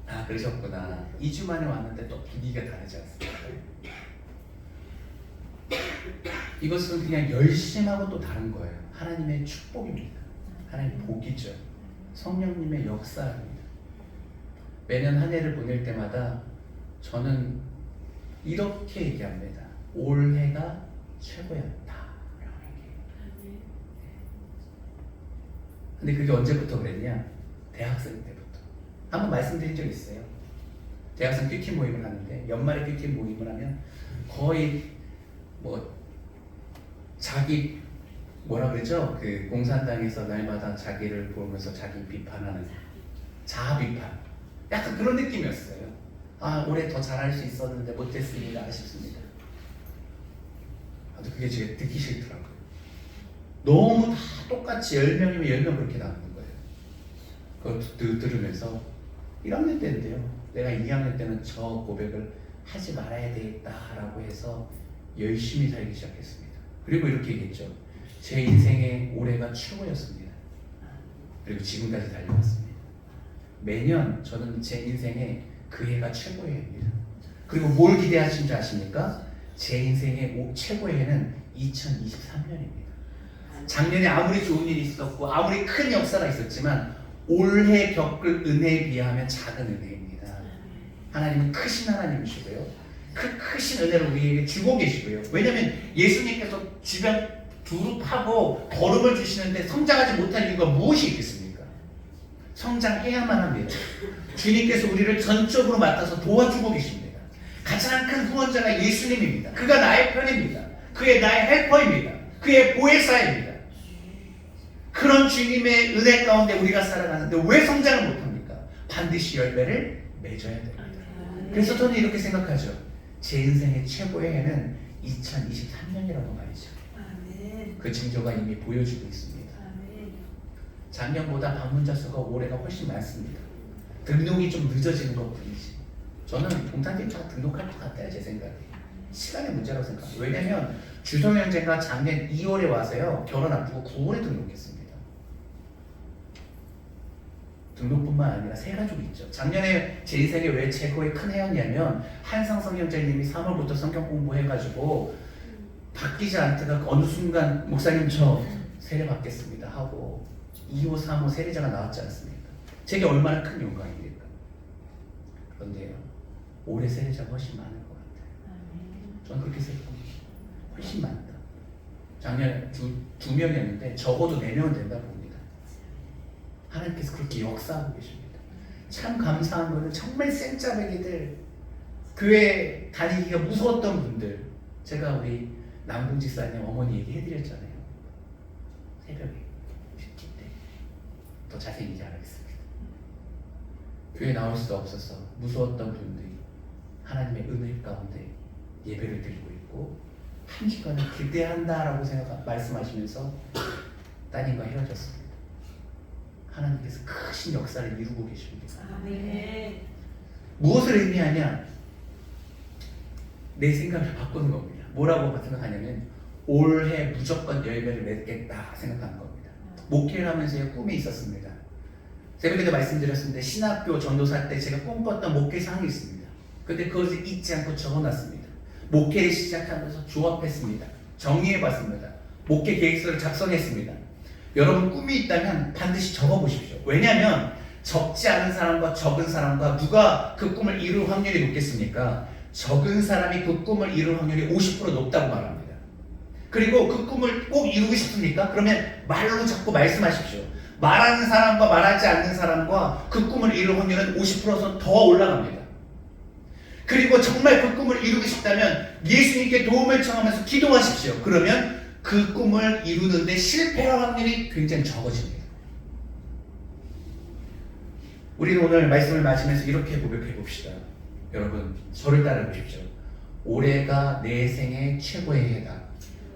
아, 그러셨구나. 2주 만에 왔는데 또 분위기가 다르지 않습니까? 이것은 그냥 열심하고 또 다른 거예요. 하나님의 축복입니다. 하나님의 복이죠. 성령님의 역사입니다. 매년 한 해를 보낼 때마다 저는 이렇게 얘기합니다. 올해가 최고였다. 근데 그게 언제부터 그랬냐? 대학생 때부터. 한번 말씀드린 적 있어요. 대학생 큐티 모임을 하는데 연말에 큐티 모임을 하면 거의 자기 뭐라 그러죠? 그 공산당에서 날마다 자기를 보면서 자기 비판하는 자아 비판. 약간 그런 느낌이었어요. 아, 올해 더 잘할 수 있었는데 못했습니다. 아쉽습니다. 아주 그게 제가 듣기 싫더라고요. 너무 다 똑같이 10명이면 10명 그렇게 나오는 거예요. 그걸 들으면서 1학년 때인데요. 내가 2학년 때는 저 고백을 하지 말아야 되겠다라고 해서 열심히 살기 시작했습니다. 그리고 이렇게 얘기했죠. 제 인생의 올해가 최고였습니다. 그리고 지금까지 달려왔습니다. 매년 저는 제 인생의 그 해가 최고의 해입니다. 그리고 뭘 기대하신 줄 아십니까? 제 인생의 최고의 해는 2023년입니다. 작년에 아무리 좋은 일이 있었고 아무리 큰 역사가 있었지만 올해 겪을 은혜에 비하면 작은 은혜입니다. 하나님은 크신 하나님이시고요. 그 크신 은혜를 우리에게 주고 계시고요. 왜냐하면 예수님께서 주변 두릅하고 걸음을 주시는데 성장하지 못할 이유가 무엇이 있겠습니까? 성장해야만 합니다. 주님께서 우리를 전적으로 맡아서 도와주고 계십니다. 가장 큰 후원자가 예수님입니다. 그가 나의 편입니다. 그의 나의 헬퍼입니다. 그의 보혜사입니다. 그런 주님의 은혜 가운데 우리가 살아가는데 왜 성장을 못합니까? 반드시 열매를 맺어야 됩니다. 그래서 저는 이렇게 생각하죠. 제 인생의 최고의 해는 2023년이라고 말이죠. 그 징조가 이미 보여주고 있습니다. 작년보다 방문자 수가 올해가 훨씬 많습니다. 등록이 좀 늦어지는 것 뿐이지. 저는 봉사팀 다 등록할 것 같아요. 제 생각에. 시간의 문제라고 생각해요. 왜냐면 주성 형제가 작년 2월에 와서요. 결혼 앞두고 9월에 등록했습니다. 등록뿐만 아니라 세 가족이 있죠. 작년에 제 인생에 왜 최고의 큰 해였냐면 한상성 형제님이 3월부터 성경 공부해가지고 바뀌지 않다가 어느 순간 목사님 저 세례 받겠습니다 하고 2호, 3호 세례자가 나왔지 않습니까? 제게 얼마나 큰 영광입니까? 그런데요, 올해 세례자가 훨씬 많을 것 같아요. 저는 그렇게 생각합니다. 훨씬 많다. 작년에 두 명이었는데 적어도 4명은 된다고 봅니다. 하나님께서 그렇게 역사하고 계십니다. 참 감사한 거는 정말 생짜배기들, 교회 다니기가 무서웠던 분들, 제가 우리 남궁 집사님 어머니 얘기해드렸잖아요. 새벽에 뷰티 때 더 자세히 알아겠습니다. 교회 나올 수도 없어서 무서웠던 분들이 하나님의 은혜 가운데 예배를 드리고 있고 한 시간을 기대한다라고 말씀하시면서 따님과 헤어졌습니다. 하나님께서 크신 역사를 이루고 계십니다. 아멘. 무엇을 의미하냐? 내 생각을 바꾸는 겁니다. 뭐라고 생각하냐면 올해 무조건 열매를 맺겠다 생각하는 겁니다. 목회를 하면서 꿈이 있었습니다. 새벽에도 말씀드렸는데 신학교 전도사 때 제가 꿈꿨던 목회사항이 있습니다. 근데 그것을 잊지 않고 적어놨습니다. 목회를 시작하면서 조합했습니다. 정리해봤습니다. 목회 계획서를 작성했습니다. 여러분 꿈이 있다면 반드시 적어보십시오. 왜냐하면 적지 않은 사람과 적은 사람과 누가 그 꿈을 이룰 확률이 높겠습니까? 적은 사람이 그 꿈을 이룰 확률이 50% 높다고 말합니다. 그리고 그 꿈을 꼭 이루고 싶습니까? 그러면 말로 자꾸 말씀하십시오. 말하는 사람과 말하지 않는 사람과 그 꿈을 이룰 확률은 50%더 더 올라갑니다. 그리고 정말 그 꿈을 이루고 싶다면 예수님께 도움을 청하면서 기도하십시오. 그러면 그 꿈을 이루는데 실패할 확률이 굉장히 적어집니다. 우리는 오늘 말씀을 마치면서 이렇게 고백해 봅시다. 여러분, 저를 따라 보십시오. 올해가 내 생의 최고의 해다.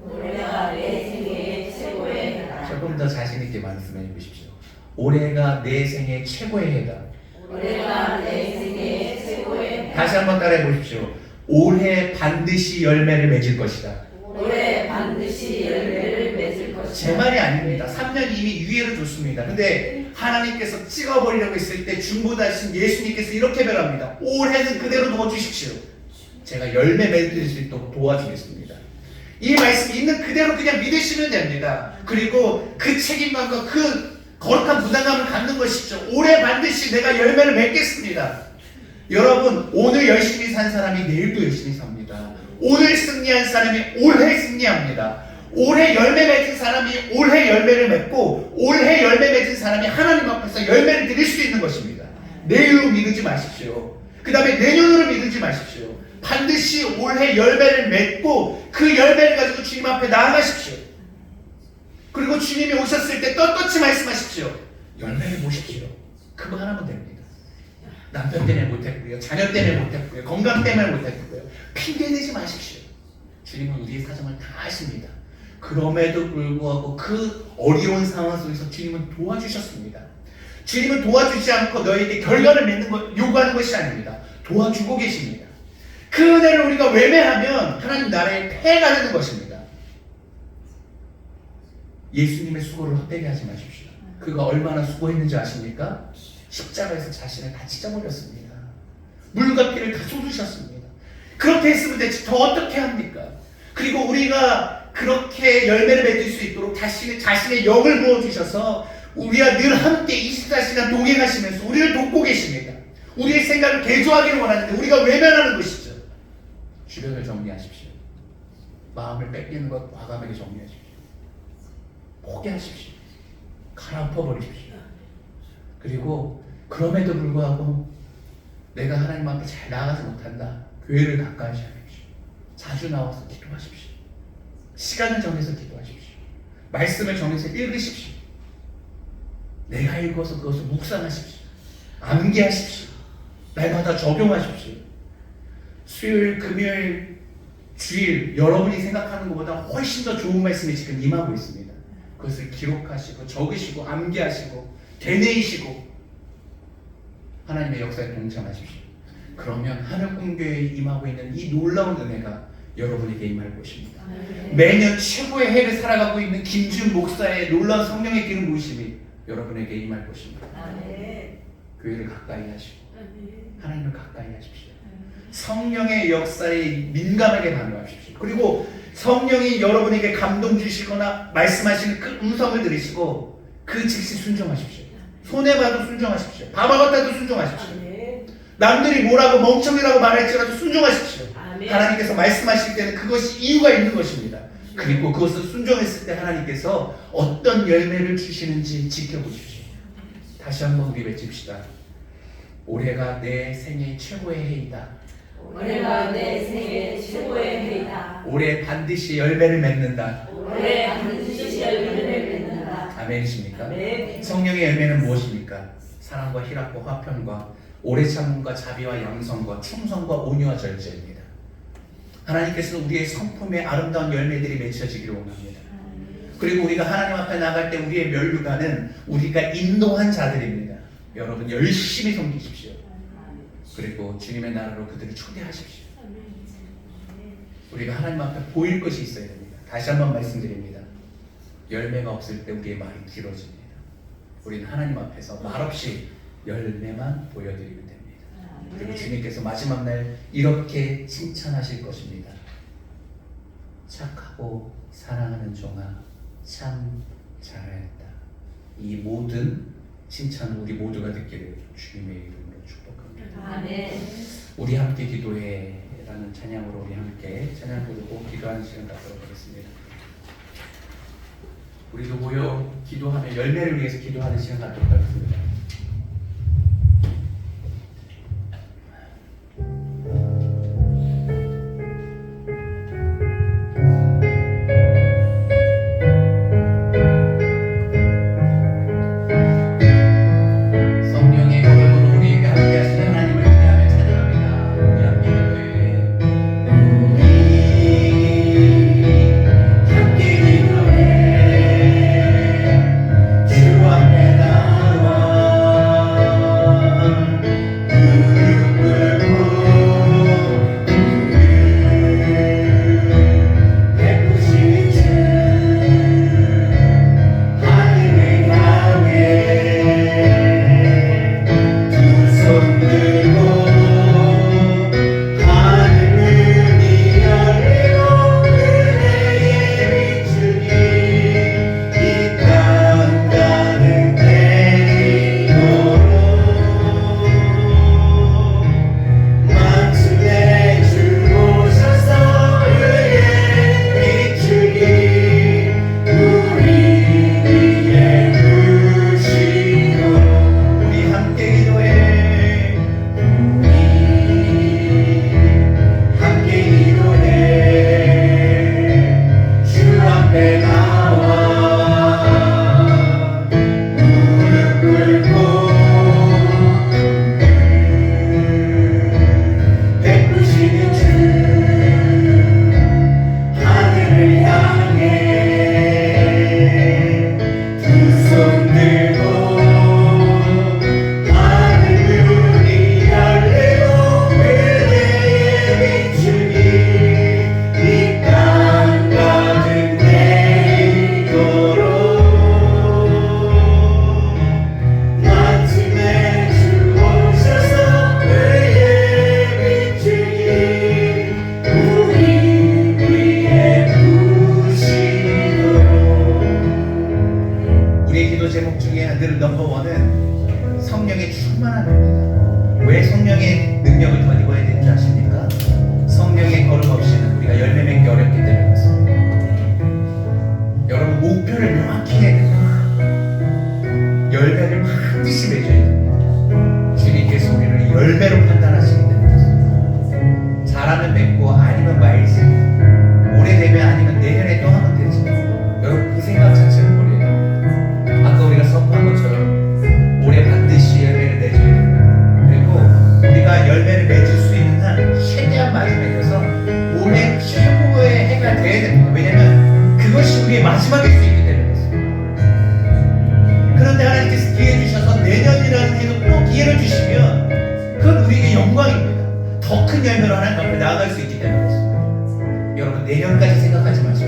올해가 내 생의 최고의 해다. 조금 더 자신 있게 말씀해 보십시오. 올해가 내 생의 최고의 해다. 올해가 내 생의 최고의 해다. 다시 한번 따라해 보십시오. 올해 반드시 열매를 맺을 것이다. 올해 반드시 열매를 맺을 것이다. 제 말이 아닙니다. 3년 이미 유예를 줬습니다. 근데 하나님께서 찍어버리려고 했을 때 중보자신 예수님께서 이렇게 변합니다. 올해는 그대로 넣어주십시오. 제가 열매 맺을 수 있도록 도와주겠습니다. 이 말씀 있는 그대로 그냥 믿으시면 됩니다. 그리고 그 책임감과 그 거룩한 부담감을 갖는 것이죠. 올해 반드시 내가 열매를 맺겠습니다. 여러분, 오늘 열심히 산 사람이 내일도 열심히 삽니다. 오늘 승리한 사람이 올해 승리합니다. 올해 열매 맺은 사람이 올해 열매를 맺고 올해 열매 맺은 사람이 하나님 앞에서 열매를 드릴 수 있는 것입니다. 내일로 미루지 마십시오. 그 다음에 내년으로 미루지 마십시오. 반드시 올해 열매를 맺고 그 열매를 가지고 주님 앞에 나아가십시오. 그리고 주님이 오셨을 때 떳떳이 말씀하십시오. 열매를 보십시오. 그거 하나면 됩니다. 남편 때문에 못했고요, 자녀 때문에 못했고요, 건강 때문에 못했고요. 핑계대지 마십시오. 주님은 우리의 사정을 다 아십니다. 그럼에도 불구하고 그 어려운 상황 속에서 주님은 도와주셨습니다. 주님은 도와주지 않고 너에게 결과를 맺는 것, 요구하는 것이 아닙니다. 도와주고 계십니다. 그 은혜를 우리가 외면하면 하나님 나라의 폐해가 되는 것입니다. 예수님의 수고를 헛되게 하지 마십시오. 그가 얼마나 수고했는지 아십니까? 십자가에서 자신을 다 찢어버렸습니다. 물과 피를 다 쏟으셨습니다. 그렇게 했으면 대체 더 어떻게 합니까? 그리고 우리가 그렇게 열매를 맺을 수 있도록 자신의 영을 부어주셔서 우리와 늘 함께 24시간 동행하시면서 우리를 돕고 계십니다. 우리의 생각을 개조하기를 원하는데 우리가 외면하는 것이죠. 주변을 정리하십시오. 마음을 뺏기는 것 과감하게 정리하십시오. 포기하십시오. 갈아엎어버리십시오. 그리고 그럼에도 불구하고 내가 하나님 앞에 잘 나아가지 못한다. 교회를 가까이 하십시오. 자주 나와서 기도하십시오. 시간을 정해서 기도하십시오. 말씀을 정해서 읽으십시오. 내가 읽어서 그것을 묵상하십시오. 암기하십시오. 날마다 적용하십시오. 수요일, 금요일, 주일 여러분이 생각하는 것보다 훨씬 더 좋은 말씀이 지금 임하고 있습니다. 그것을 기록하시고 적으시고 암기하시고 되뇌이시고 하나님의 역사에 동참하십시오. 그러면 하늘꿈교회에 임하고 있는 이 놀라운 은혜가 여러분에게 임할 것입니다. 매년 최고의 해를 살아가고 있는 김준 목사의 놀라운 성령의 기름 부으심이 여러분에게 임할 것입니다. 교회를 가까이 하시고 하나님을 가까이 하십시오. 성령의 역사에 민감하게 반응하십시오. 그리고 성령이 여러분에게 감동 주시거나 말씀하시는 그 음성을 들으시고 그 즉시 순종하십시오. 손해봐도 순종하십시오. 바보같아도 순종하십시오. 남들이 뭐라고 멍청이라고 말할지라도 순종하십시오. 하나님께서 말씀하실 때는 그것이 이유가 있는 것입니다. 그리고 그것을 순종했을 때 하나님께서 어떤 열매를 주시는지 지켜보십시오. 다시 한번 우리 외칩시다. 올해가 내 생애 최고의 해이다. 올해가 내 생애 최고의 해이다. 올해 반드시 열매를 맺는다. 올해 반드시 열매를 맺는다. 아멘이십니까? 네. 성령의 열매는 무엇입니까? 사랑과 희락과 화평과 오래 참음과 자비와 양성과 충성과 온유와 절제입니다. 하나님께서는 우리의 성품에 아름다운 열매들이 맺혀지기를 원합니다. 그리고 우리가 하나님 앞에 나갈 때 우리의 면류관은 우리가 인도한 자들입니다. 여러분 열심히 섬기십시오. 그리고 주님의 나라로 그들을 초대하십시오. 우리가 하나님 앞에 보일 것이 있어야 됩니다. 다시 한번 말씀드립니다. 열매가 없을 때 우리의 말이 길어집니다. 우리는 하나님 앞에서 말없이 열매만 보여드리면 됩니다. 그리고 주님께서 마지막 날 이렇게 칭찬하실 것입니다. 착하고 사랑하는 종아 참 잘하였다. 이 모든 칭찬을 우리 모두가 듣기를 주님의 이름으로 축복합니다. 아멘. 우리 함께 기도해 라는 찬양으로 우리 함께 찬양 부르고 기도하는 시간 갖도록 하겠습니다. 우리도 모여 기도하며 열매를 위해서 기도하는 시간 갖도록 하겠습니다. 성령의 걸음으로 우리에게 함께 하시는 하나님을 기대하며 찬양합니다. 우리 함께 기도해. 함께 기도해. 주 앞에 늘 넘버원은 성령의 충만함입니다. 왜 성령의 능력을 더 입어야 되는지 아십니까? 성령의 걸음 없이는 우리가 열매 맺기 어렵기 때문에 그렇습니다. 여러분 목표를 명확히 해야 됩니다. 열매를 반드시 맺어야 됩니다. 큰 열매로 하나님 앞에 나아갈 수 있기 때문에 그렇습니다. 여러분 내년까지 생각하지 마십시오.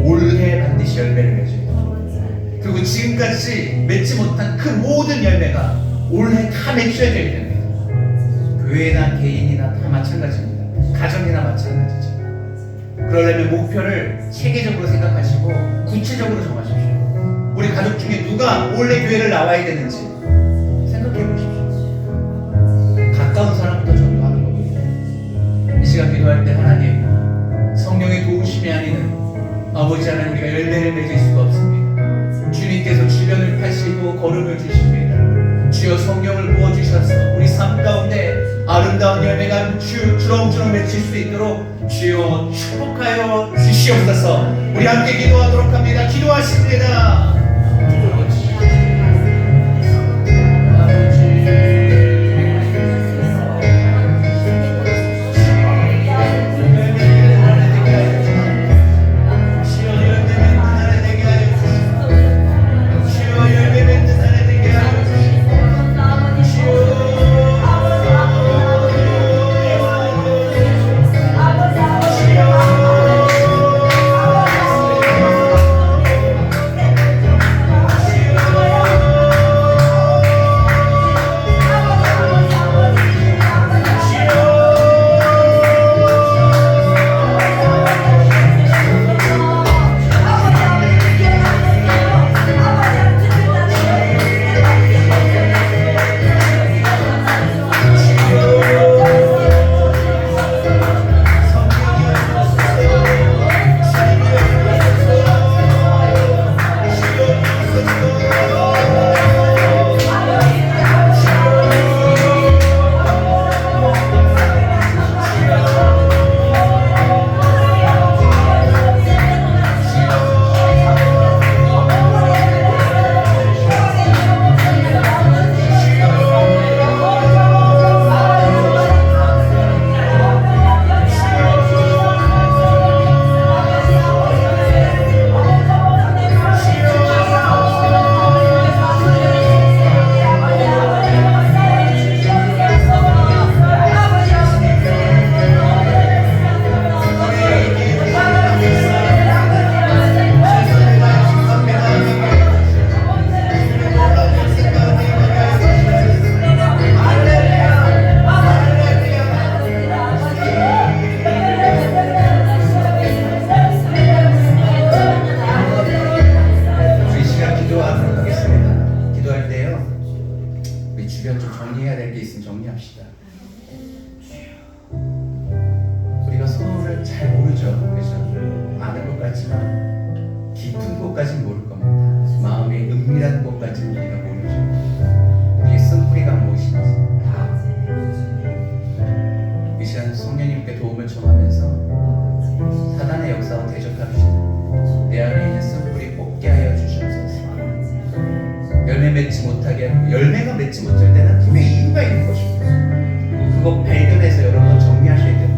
올해 반드시 열매를 맺어야 돼요. 그리고 지금까지 맺지 못한 그 모든 열매가 올해 다 맺혀야 되기 때문에 교회나 개인이나 다 마찬가지입니다. 가정이나 마찬가지죠. 그러려면 목표를 체계적으로 생각하시고 구체적으로 정하십시오. 우리 가족 중에 누가 올해 교회를 나와야 되는지 생각해 보십시오. 가까운 사람부터 전도하는 거거든요. 이 시간 기도할 때 하나님 성령의 도우심이 아니는 아버지 하나님 우리가 열매를 맺을 수가 없습니다. 주님께서 주변을 파시고 걸음을 주십니다. 주여 성령을 부어주셔서 우리 삶 가운데 아름다운 열매가 주렁주렁 맺힐 수 있도록 주여 축복하여 주시옵소서. 우리 함께 기도하도록 합니다. 기도하십니다. 곳까지는 모를 겁니다. 마음의 은밀한 곳까지는 우리가 모르죠. 우리의 쓴뿌리가 무엇인지. 이 시간 성령님께 도움을 청하면서 사단의 역사와 대적합시다. 내 안에 있는 쓴뿌리 뽑게 하여 주시옵소서. 열매 맺지 못하게 하고, 열매가 맺지 못할 때는 분명히 이유가 있는 것입니다. 그거 발견해서 여러분 정리하셔야 됩니다.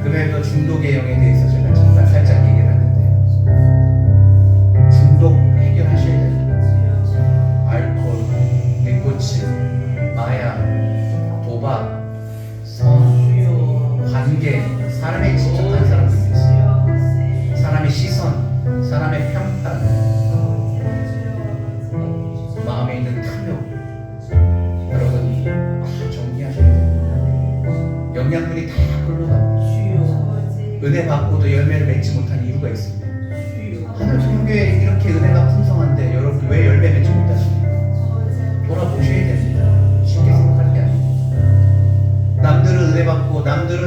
그 외에도 중독의 영에 대해서 제가 잠깐 살짝 얘기를 하는데, 중독 해결하셔야 됩니다. 알코올, 니코틴, 마약, 도박, 성, 관계, 사람에 집착한 사람들이 있어요. 사람의 시선, 사람의 평판, 마음에 있는 탐욕, 여러분 다 정리하셔야 됩니다. 영양분이 다 글로 갑니다. 은혜 받고도 열매를 맺지 못한 이유가 있습니다. 하늘 성교에 이렇게 은혜가 풍성한데 여러분 왜 열매 맺지 못하십니까? 돌아보셔야 됩니다. 쉽게 생각할 게 아닙니다. 남들은 은혜 받고, 남들은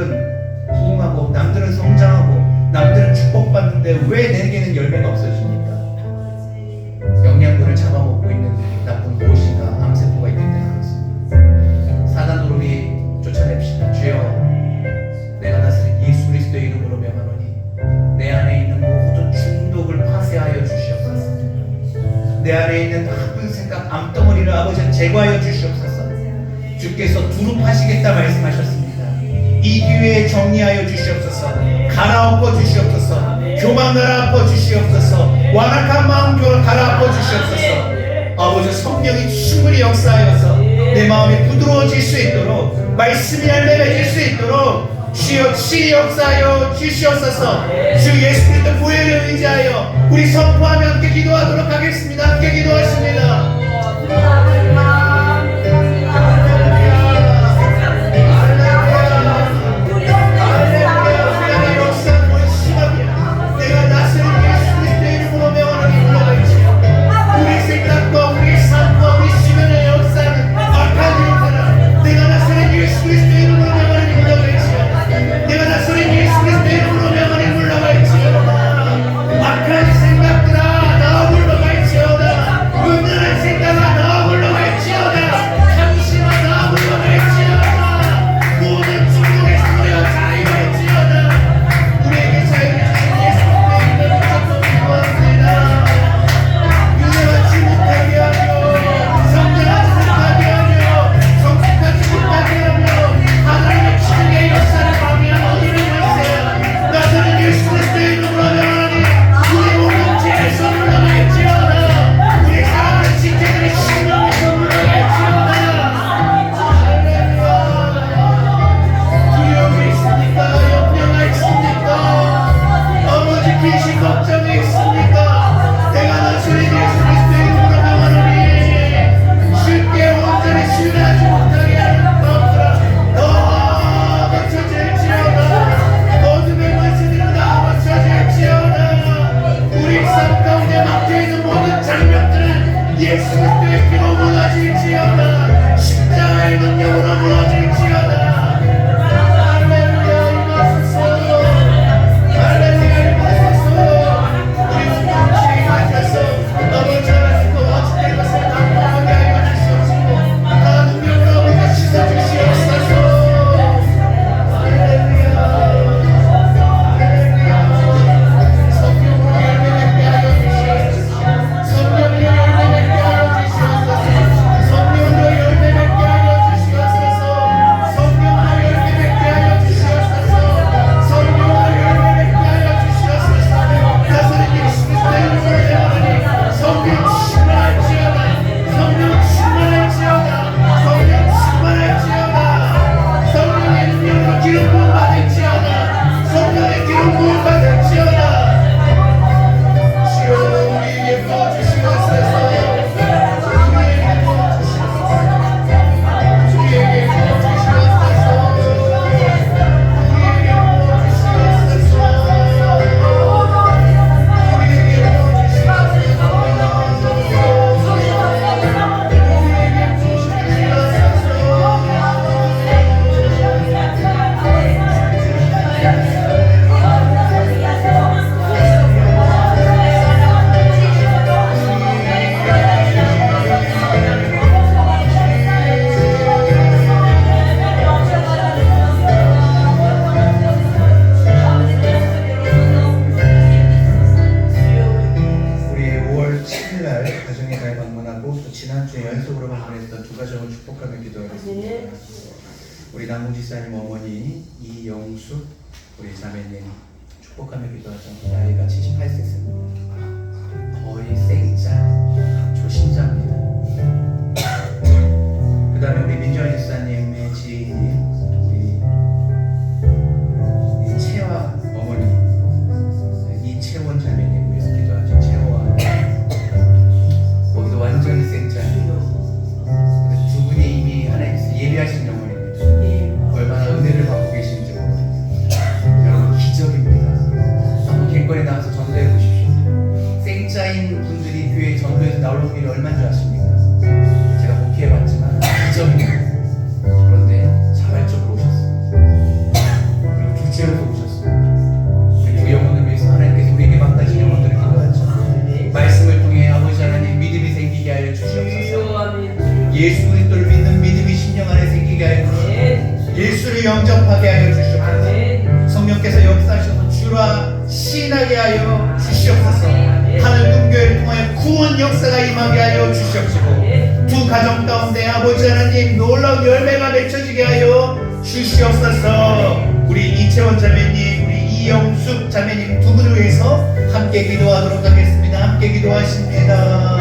부흥하고, 남들은 성장하고, 남들은 축복받는데 왜 내게는 열매가 없어집니까? 영양분을 잡아먹고 있는 나쁜 무엇인가 암세포가 있기 때문에 그렇습니다. 사단 노름이 쫓아냅시다. 주여, 내가 다스린 예수 그리스도의 이름으로 명하노니 내 안에 있는 모든 중독을 파쇄하여 주시옵소서. 내 안에 있는 나쁜 생각, 암덩어리를 아버지 제거하여 주시옵소서. 주께서 두릅하시겠다 말씀하셨습니다. 이 기회에 정리하여 주시옵소서. 갈아엎어 주시옵소서. 교만 갈아엎어 주시옵소서. 완악한 마음 갈아엎어 주시옵소서. 아버지 성령이 충분히 역사하여서 내 마음이 부드러워질 수 있도록 말씀이 열매맺을 수 있도록 주여 친히 역사하여 주시옵소서. 주 예수 그리스도 보혈을 의지하여 우리 선포하며 함께 기도하도록 하겠습니다. 함께 기도하십니다. 우리 남궁지사님 어머니 이영숙 우리 자매님 축복하며 기도하죠. 나이가 78세입니다. 거의 생자 조신자입니다. 그 다음에 우리 민정 지사님의 지인인 우리 채화 어머니 이채원 자매님 위해서 기도하죠. 채화 거기도 완전히 생자예요. 두 분이 이미 하나님께서 예비하신 영혼입니다. 얼마나 은혜를 받고 계신지 모릅니다. 여러분 기적입니다. 한번 객관에 나와서 전도해 보십시오. 생자인 분들이 교회 전도에서 나올 일이 얼마인 줄 아십니까? 제가 목회해봤지만 기적입니다. 그런데 자발적으로 오셨습니다. 그리고 둘째로도 오셨습니다. 우리 그 영혼을 위해서 하나님께서 우리에게 맡기신 영혼들을 기도하죠. 말씀을 통해 아버지 하나님 믿음이 생기게 하여 주시옵소서. 예수 그리스도를 믿는 믿음이 심령 안에 생기게 하여 주시옵소서. 예수를 영접하게 하여 주시옵소서. 성령께서 역사하셔서 주라 신하게 하여 주시옵소서. 하늘 금교회를 통하여 구원 역사가 임하게 하여 주시옵시고 두 가정 가운데 아버지 하나님 놀라운 열매가 맺혀지게 하여 주시옵소서. 우리 이채원 자매님 우리 이영숙 자매님 두 분을 위해서 함께 기도하도록 하겠습니다. 함께 기도하십니다.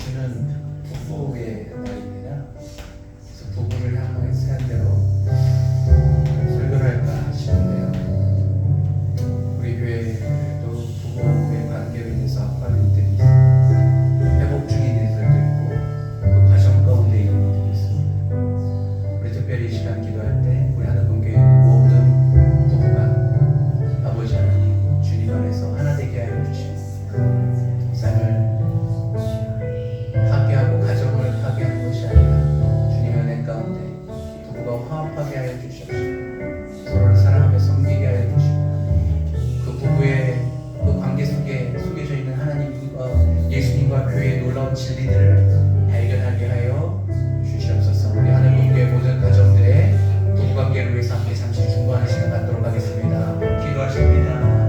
주는 부부의 날입니다. 그래서 부부를 향한 세안대로 설교를 할까 싶은데요. 우리 교회도 부부의 관계로 인해서 아파하는 일들이 있습니다. 회복 중인 일들도 있고 그 과정 가운데 있는 일들이 있습니다. 우리 특별히 이 시간 기도할 때 우리 하늘분교회 모든 부부가 아버지 하나님 주님 안에서 하나 되게 하여 주시고 삶을 파괴하고 가정을 파괴하는 것이 아니라 주님의 은혜 가운데 부부가 화합하게 하여 주시옵시고 서로를 사랑하며 섬기게 하여 주시고 그 부부의 그 관계 속에 숨겨져 있는 하나님과 예수님과 교회의 놀라운 진리들을 발견하게 하여 주시옵소서. 우리 하늘분교회 모든 가정들의 부부관계를 위해서 함께 잠시 중보하는 시간 갖도록 하겠습니다. 기도하십니다.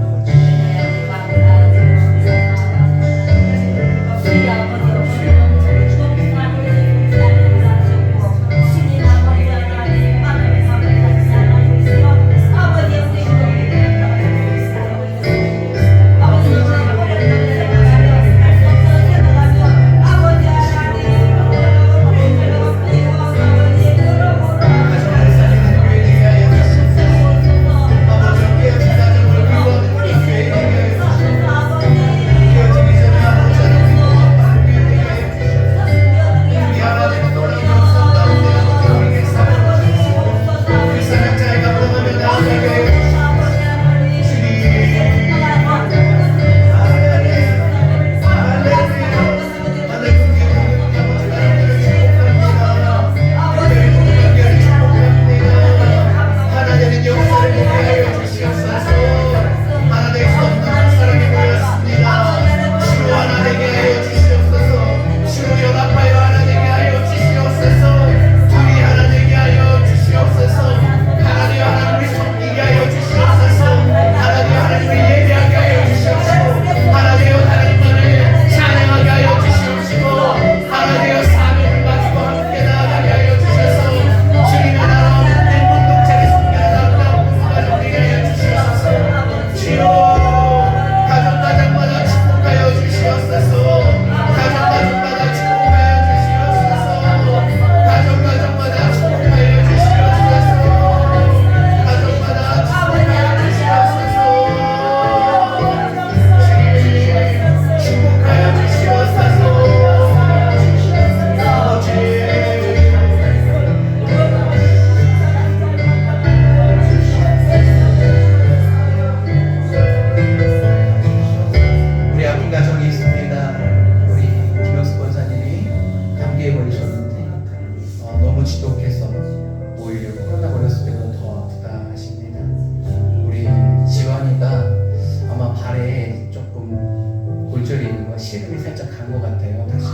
시름이 살짝 간 것 같아요. 다시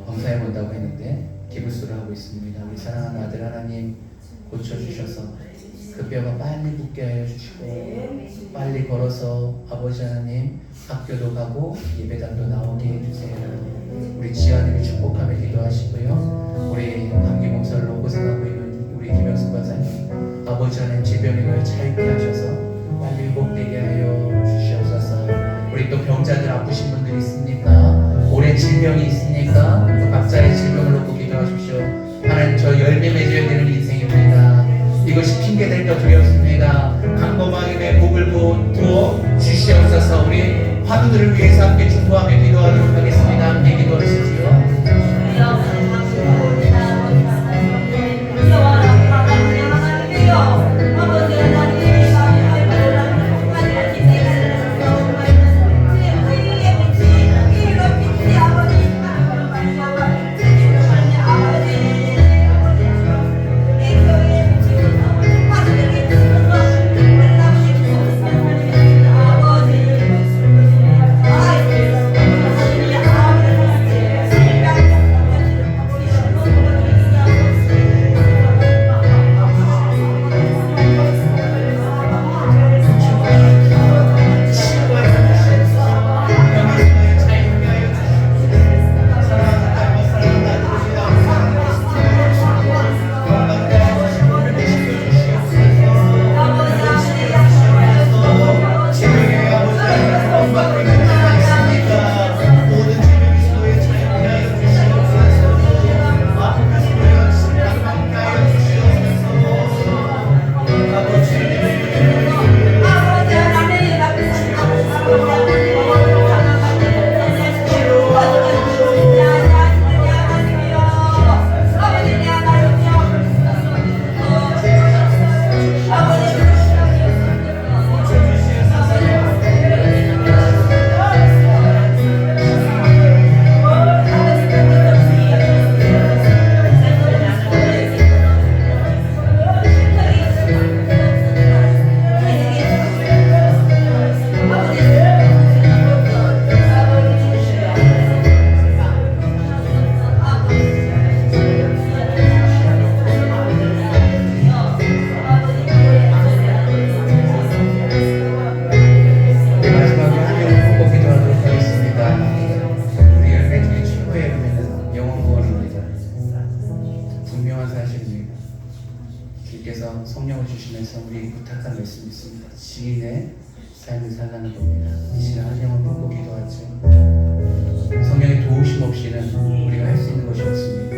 검사해 본다고 했는데 기부스를 하고 있습니다. 우리 사랑하는 아들 하나님 고쳐주셔서 그 뼈가 빨리 붙게 하여 주시고 빨리 걸어서 아버지 하나님 학교도 가고 예배당도 나오게 해주세요. 우리 지아님이 축복하며 기도하시고요. 우리 감기 몸살로 고생하고 있는 우리 김영숙 권사님 아버지 하나님 질병을 짧게 하셔서 빨리 회복되게 하여 주시옵소서. 우리 또 병자들 아프신 분들이 있습니까? 오랜 질병이 있으니까 또 각자의 질병을 놓고 기도하십시오. 하나님 저 열매 맺어야 되는 인생입니다. 이것이 핑계될까 두렵습니다. 강건망임의 복을 부어 주시옵소서. 우리 화두들을 위해서 함께 중보하며 기도하도록 하겠습니다. 함께 기도하시지요. 아버지 주님께서 성령을 주시면서 우리 부탁한 말씀이 있습니다. 지인의 삶을 살아가는 겁니다. 이 시간 한 영혼 품고 기도하죠. 성령의 도우심 없이는 우리가 할 수 있는 것이 없습니다.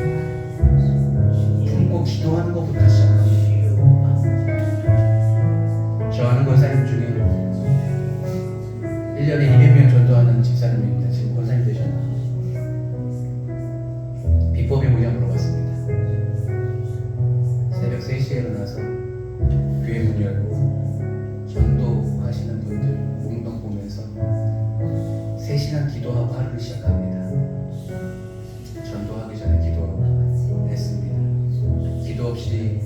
품고 기도하는 것부터 시작합니다. 저 아는 권사님 중에 1년에 200명 전도하는 집사님입니다. 지금 권사님 되셨나? 비법이 뭐냐 물어봤습니다. 새벽 3시에 일어나서 교회 문 열고 전도하시는 분들 운동 보면서 3시간 기도하고 하루를 시작합니다. 전도하기 전에 기도했습니다. 기도 없이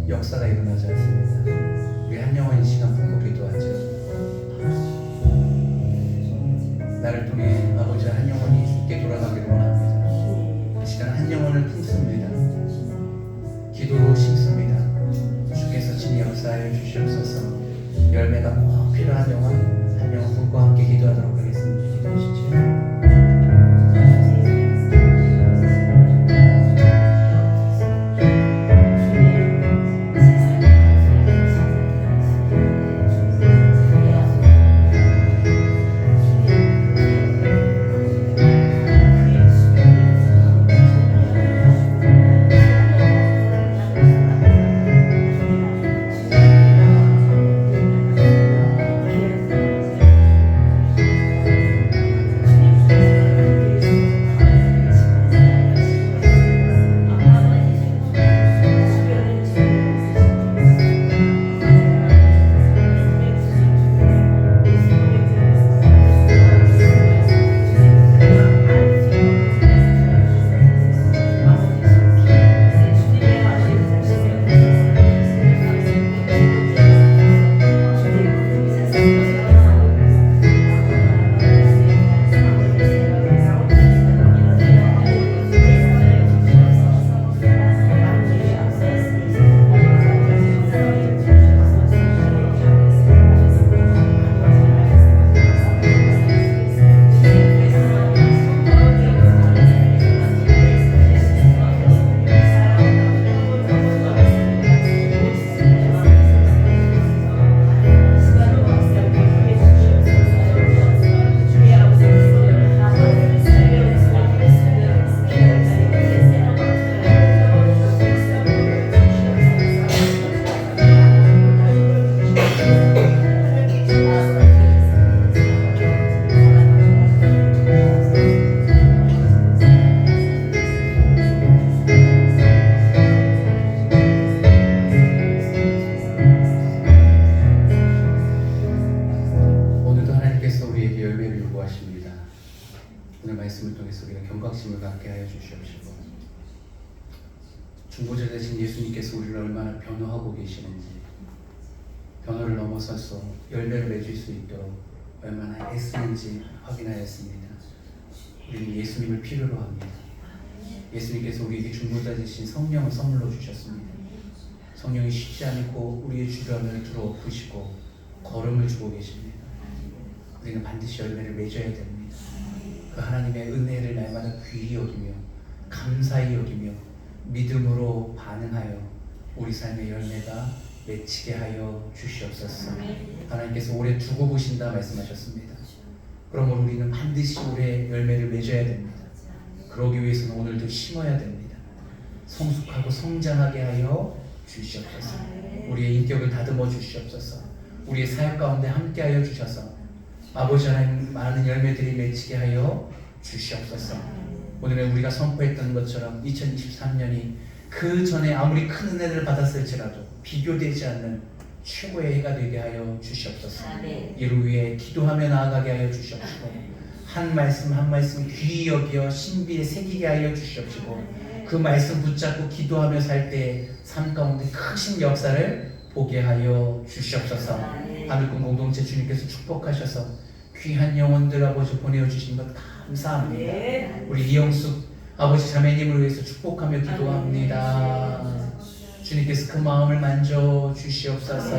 역사가 일어나지 않습니다. 우리 한 영혼이 시간 품고 기도하죠. 나를 통해 아버지 한 영혼이 죽게 돌아가기를 원합니다. 이 시간 한 영혼을 품습니다. 기도로 심습니다. 주께서 친히 역사하여 주시옵소서. 열매가 꼭 필요한 영혼 한 영혼 품고 함께 기도하도록 하겠습니다. 기도하시죠. 오늘 말씀을 통해서 우리가 경각심을 갖게 하여 주시옵시고 중보자 되신 예수님께서 우리를 얼마나 변호하고 계시는지 변호를 넘어서서 열매를 맺을 수 있도록 얼마나 애쓰는지 확인하였습니다. 우리는 예수님을 필요로 합니다. 예수님께서 우리에게 중보자 되신 성령을 선물로 주셨습니다. 성령이 쉽지 않고 우리의 주변을 들어엎으시고 걸음을 주고 계십니다. 우리는 반드시 열매를 맺어야 됩니다. 그 하나님의 은혜를 날마다 귀히 여기며 감사히 여기며 믿음으로 반응하여 우리 삶의 열매가 맺히게 하여 주시옵소서. 하나님께서 오래 두고 보신다 말씀하셨습니다. 그러므로 우리는 반드시 올해 열매를 맺어야 됩니다. 그러기 위해서는 오늘도 심어야 됩니다. 성숙하고 성장하게 하여 주시옵소서. 우리의 인격을 다듬어 주시옵소서. 우리의 사역 가운데 함께하여 주셔서 아버지 하나님 많은 열매들이 맺히게 하여 주시옵소서. 오늘은 우리가 선포했던 것처럼 2023년이 그 전에 아무리 큰 은혜를 받았을지라도 비교되지 않는 최고의 해가 되게 하여 주시옵소서. 이를 위해 기도하며 나아가게 하여 주시옵시고 한 말씀 한 말씀 귀히 여기어 신비에 새기게 하여 주시옵시고 그 말씀 붙잡고 기도하며 살 때 삶 가운데 크신 역사를 보게 하여 주시옵소서. 하늘꾼 공동체 주님께서 축복하셔서 귀한 영혼들 아버지 보내주신 것 감사합니다. 우리 이영숙 아버지 자매님을 위해서 축복하며 기도합니다. 주님께서 그 마음을 만져 주시옵소서.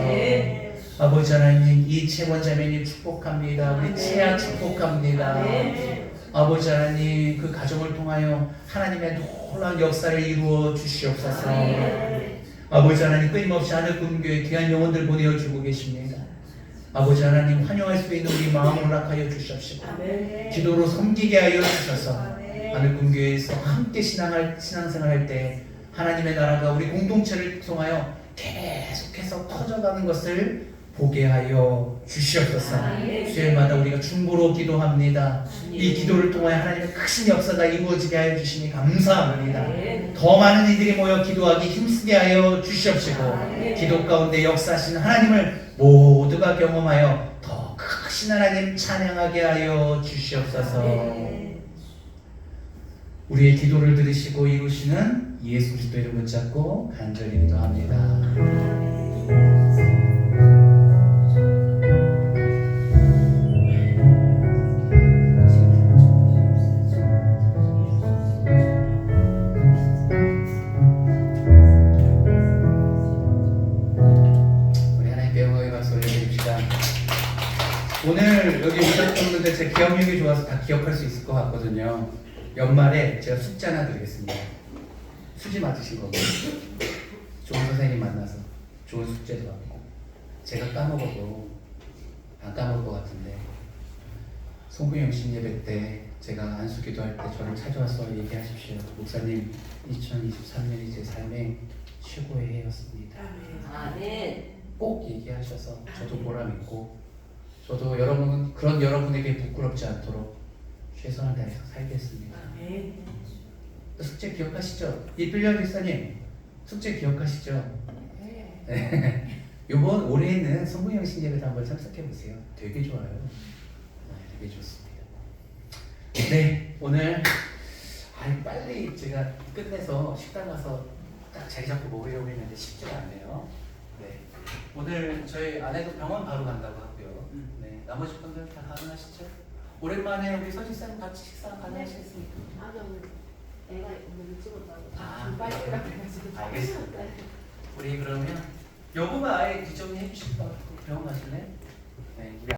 아버지 하나님 이채원 자매님 축복합니다. 우리 채아 축복합니다. 아버지 하나님 그 가정을 통하여 하나님의 놀라운 역사를 이루어 주시옵소서. 아버지 하나님 끊임없이 하늘 군교에 귀한 영혼들 보내어주고 계십니다. 아버지 하나님 환영할 수 있는 우리 마음을 허락하여 주시옵시고 기도로 섬기게 하여 주셔서 하늘 군교에서 함께 신앙생활할 때 하나님의 나라가 우리 공동체를 통하여 계속해서 커져가는 것을 보게 하여 주시옵소서. 수요일마다 우리가 중보로 기도합니다. 이 기도를 통하여 하나님의 크신 역사가 이루어지게 하여 주시니 감사합니다. 더 많은 이들이 모여 기도하기 힘쓰게 하여 주시옵시고 기도 가운데 역사하신 하나님을 모두가 경험하여 더 크신 하나님 찬양하게 하여 주시옵소서. 우리의 기도를 들으시고 이루시는 예수 그리스도의 이름을 붙잡고 간절히 기도합니다. 우리 하나님께 영광의 박수 올려드립시다. 오늘 여기 오셨던 분들 제 기억력이 좋아서 다 기억할 수 있을 것 같거든요. 연말에 제가 숙제 하나 드리겠습니다. 수지 맞으신 거고 좋은 선생님 만나서 좋은 숙제도 받고 제가 까먹어도 안 까먹을 것 같은데 송구영 신예배 때 제가 안수 기도할 때 저를 찾아와서 얘기하십시오. 목사님 2023년이 제 삶의 최고의 해였습니다. 꼭 얘기하셔서 저도 보람있고 저도 그런 여러분에게 부끄럽지 않도록 최선을 다해서 살겠습니다. 숙제 기억하시죠? 이필련 목사님 숙제 기억하시죠? 네. 이번 올해는 성부형 신예배도 한번 참석해 보세요. 되게 좋아요. 되게 좋습니다. 네, 오늘 빨리 제가 끝내서 식당 가서 딱 자리 잡고 먹으려고 했는데 쉽지가 않네요. 네, 오늘 저희 아내도 병원 바로 간다고 하고요. 네, 나머지 분들 다 가능하시죠? 오랜만에 우리 서지사님 같이 식사 가능하시겠습니까? 내가 오늘 찍었다고 아, 빨리 가가지고 알겠습니다. 우리 그러면 여보가 아예 뒷정리 해주실 것 같고 병원 가실래요? 네, 우리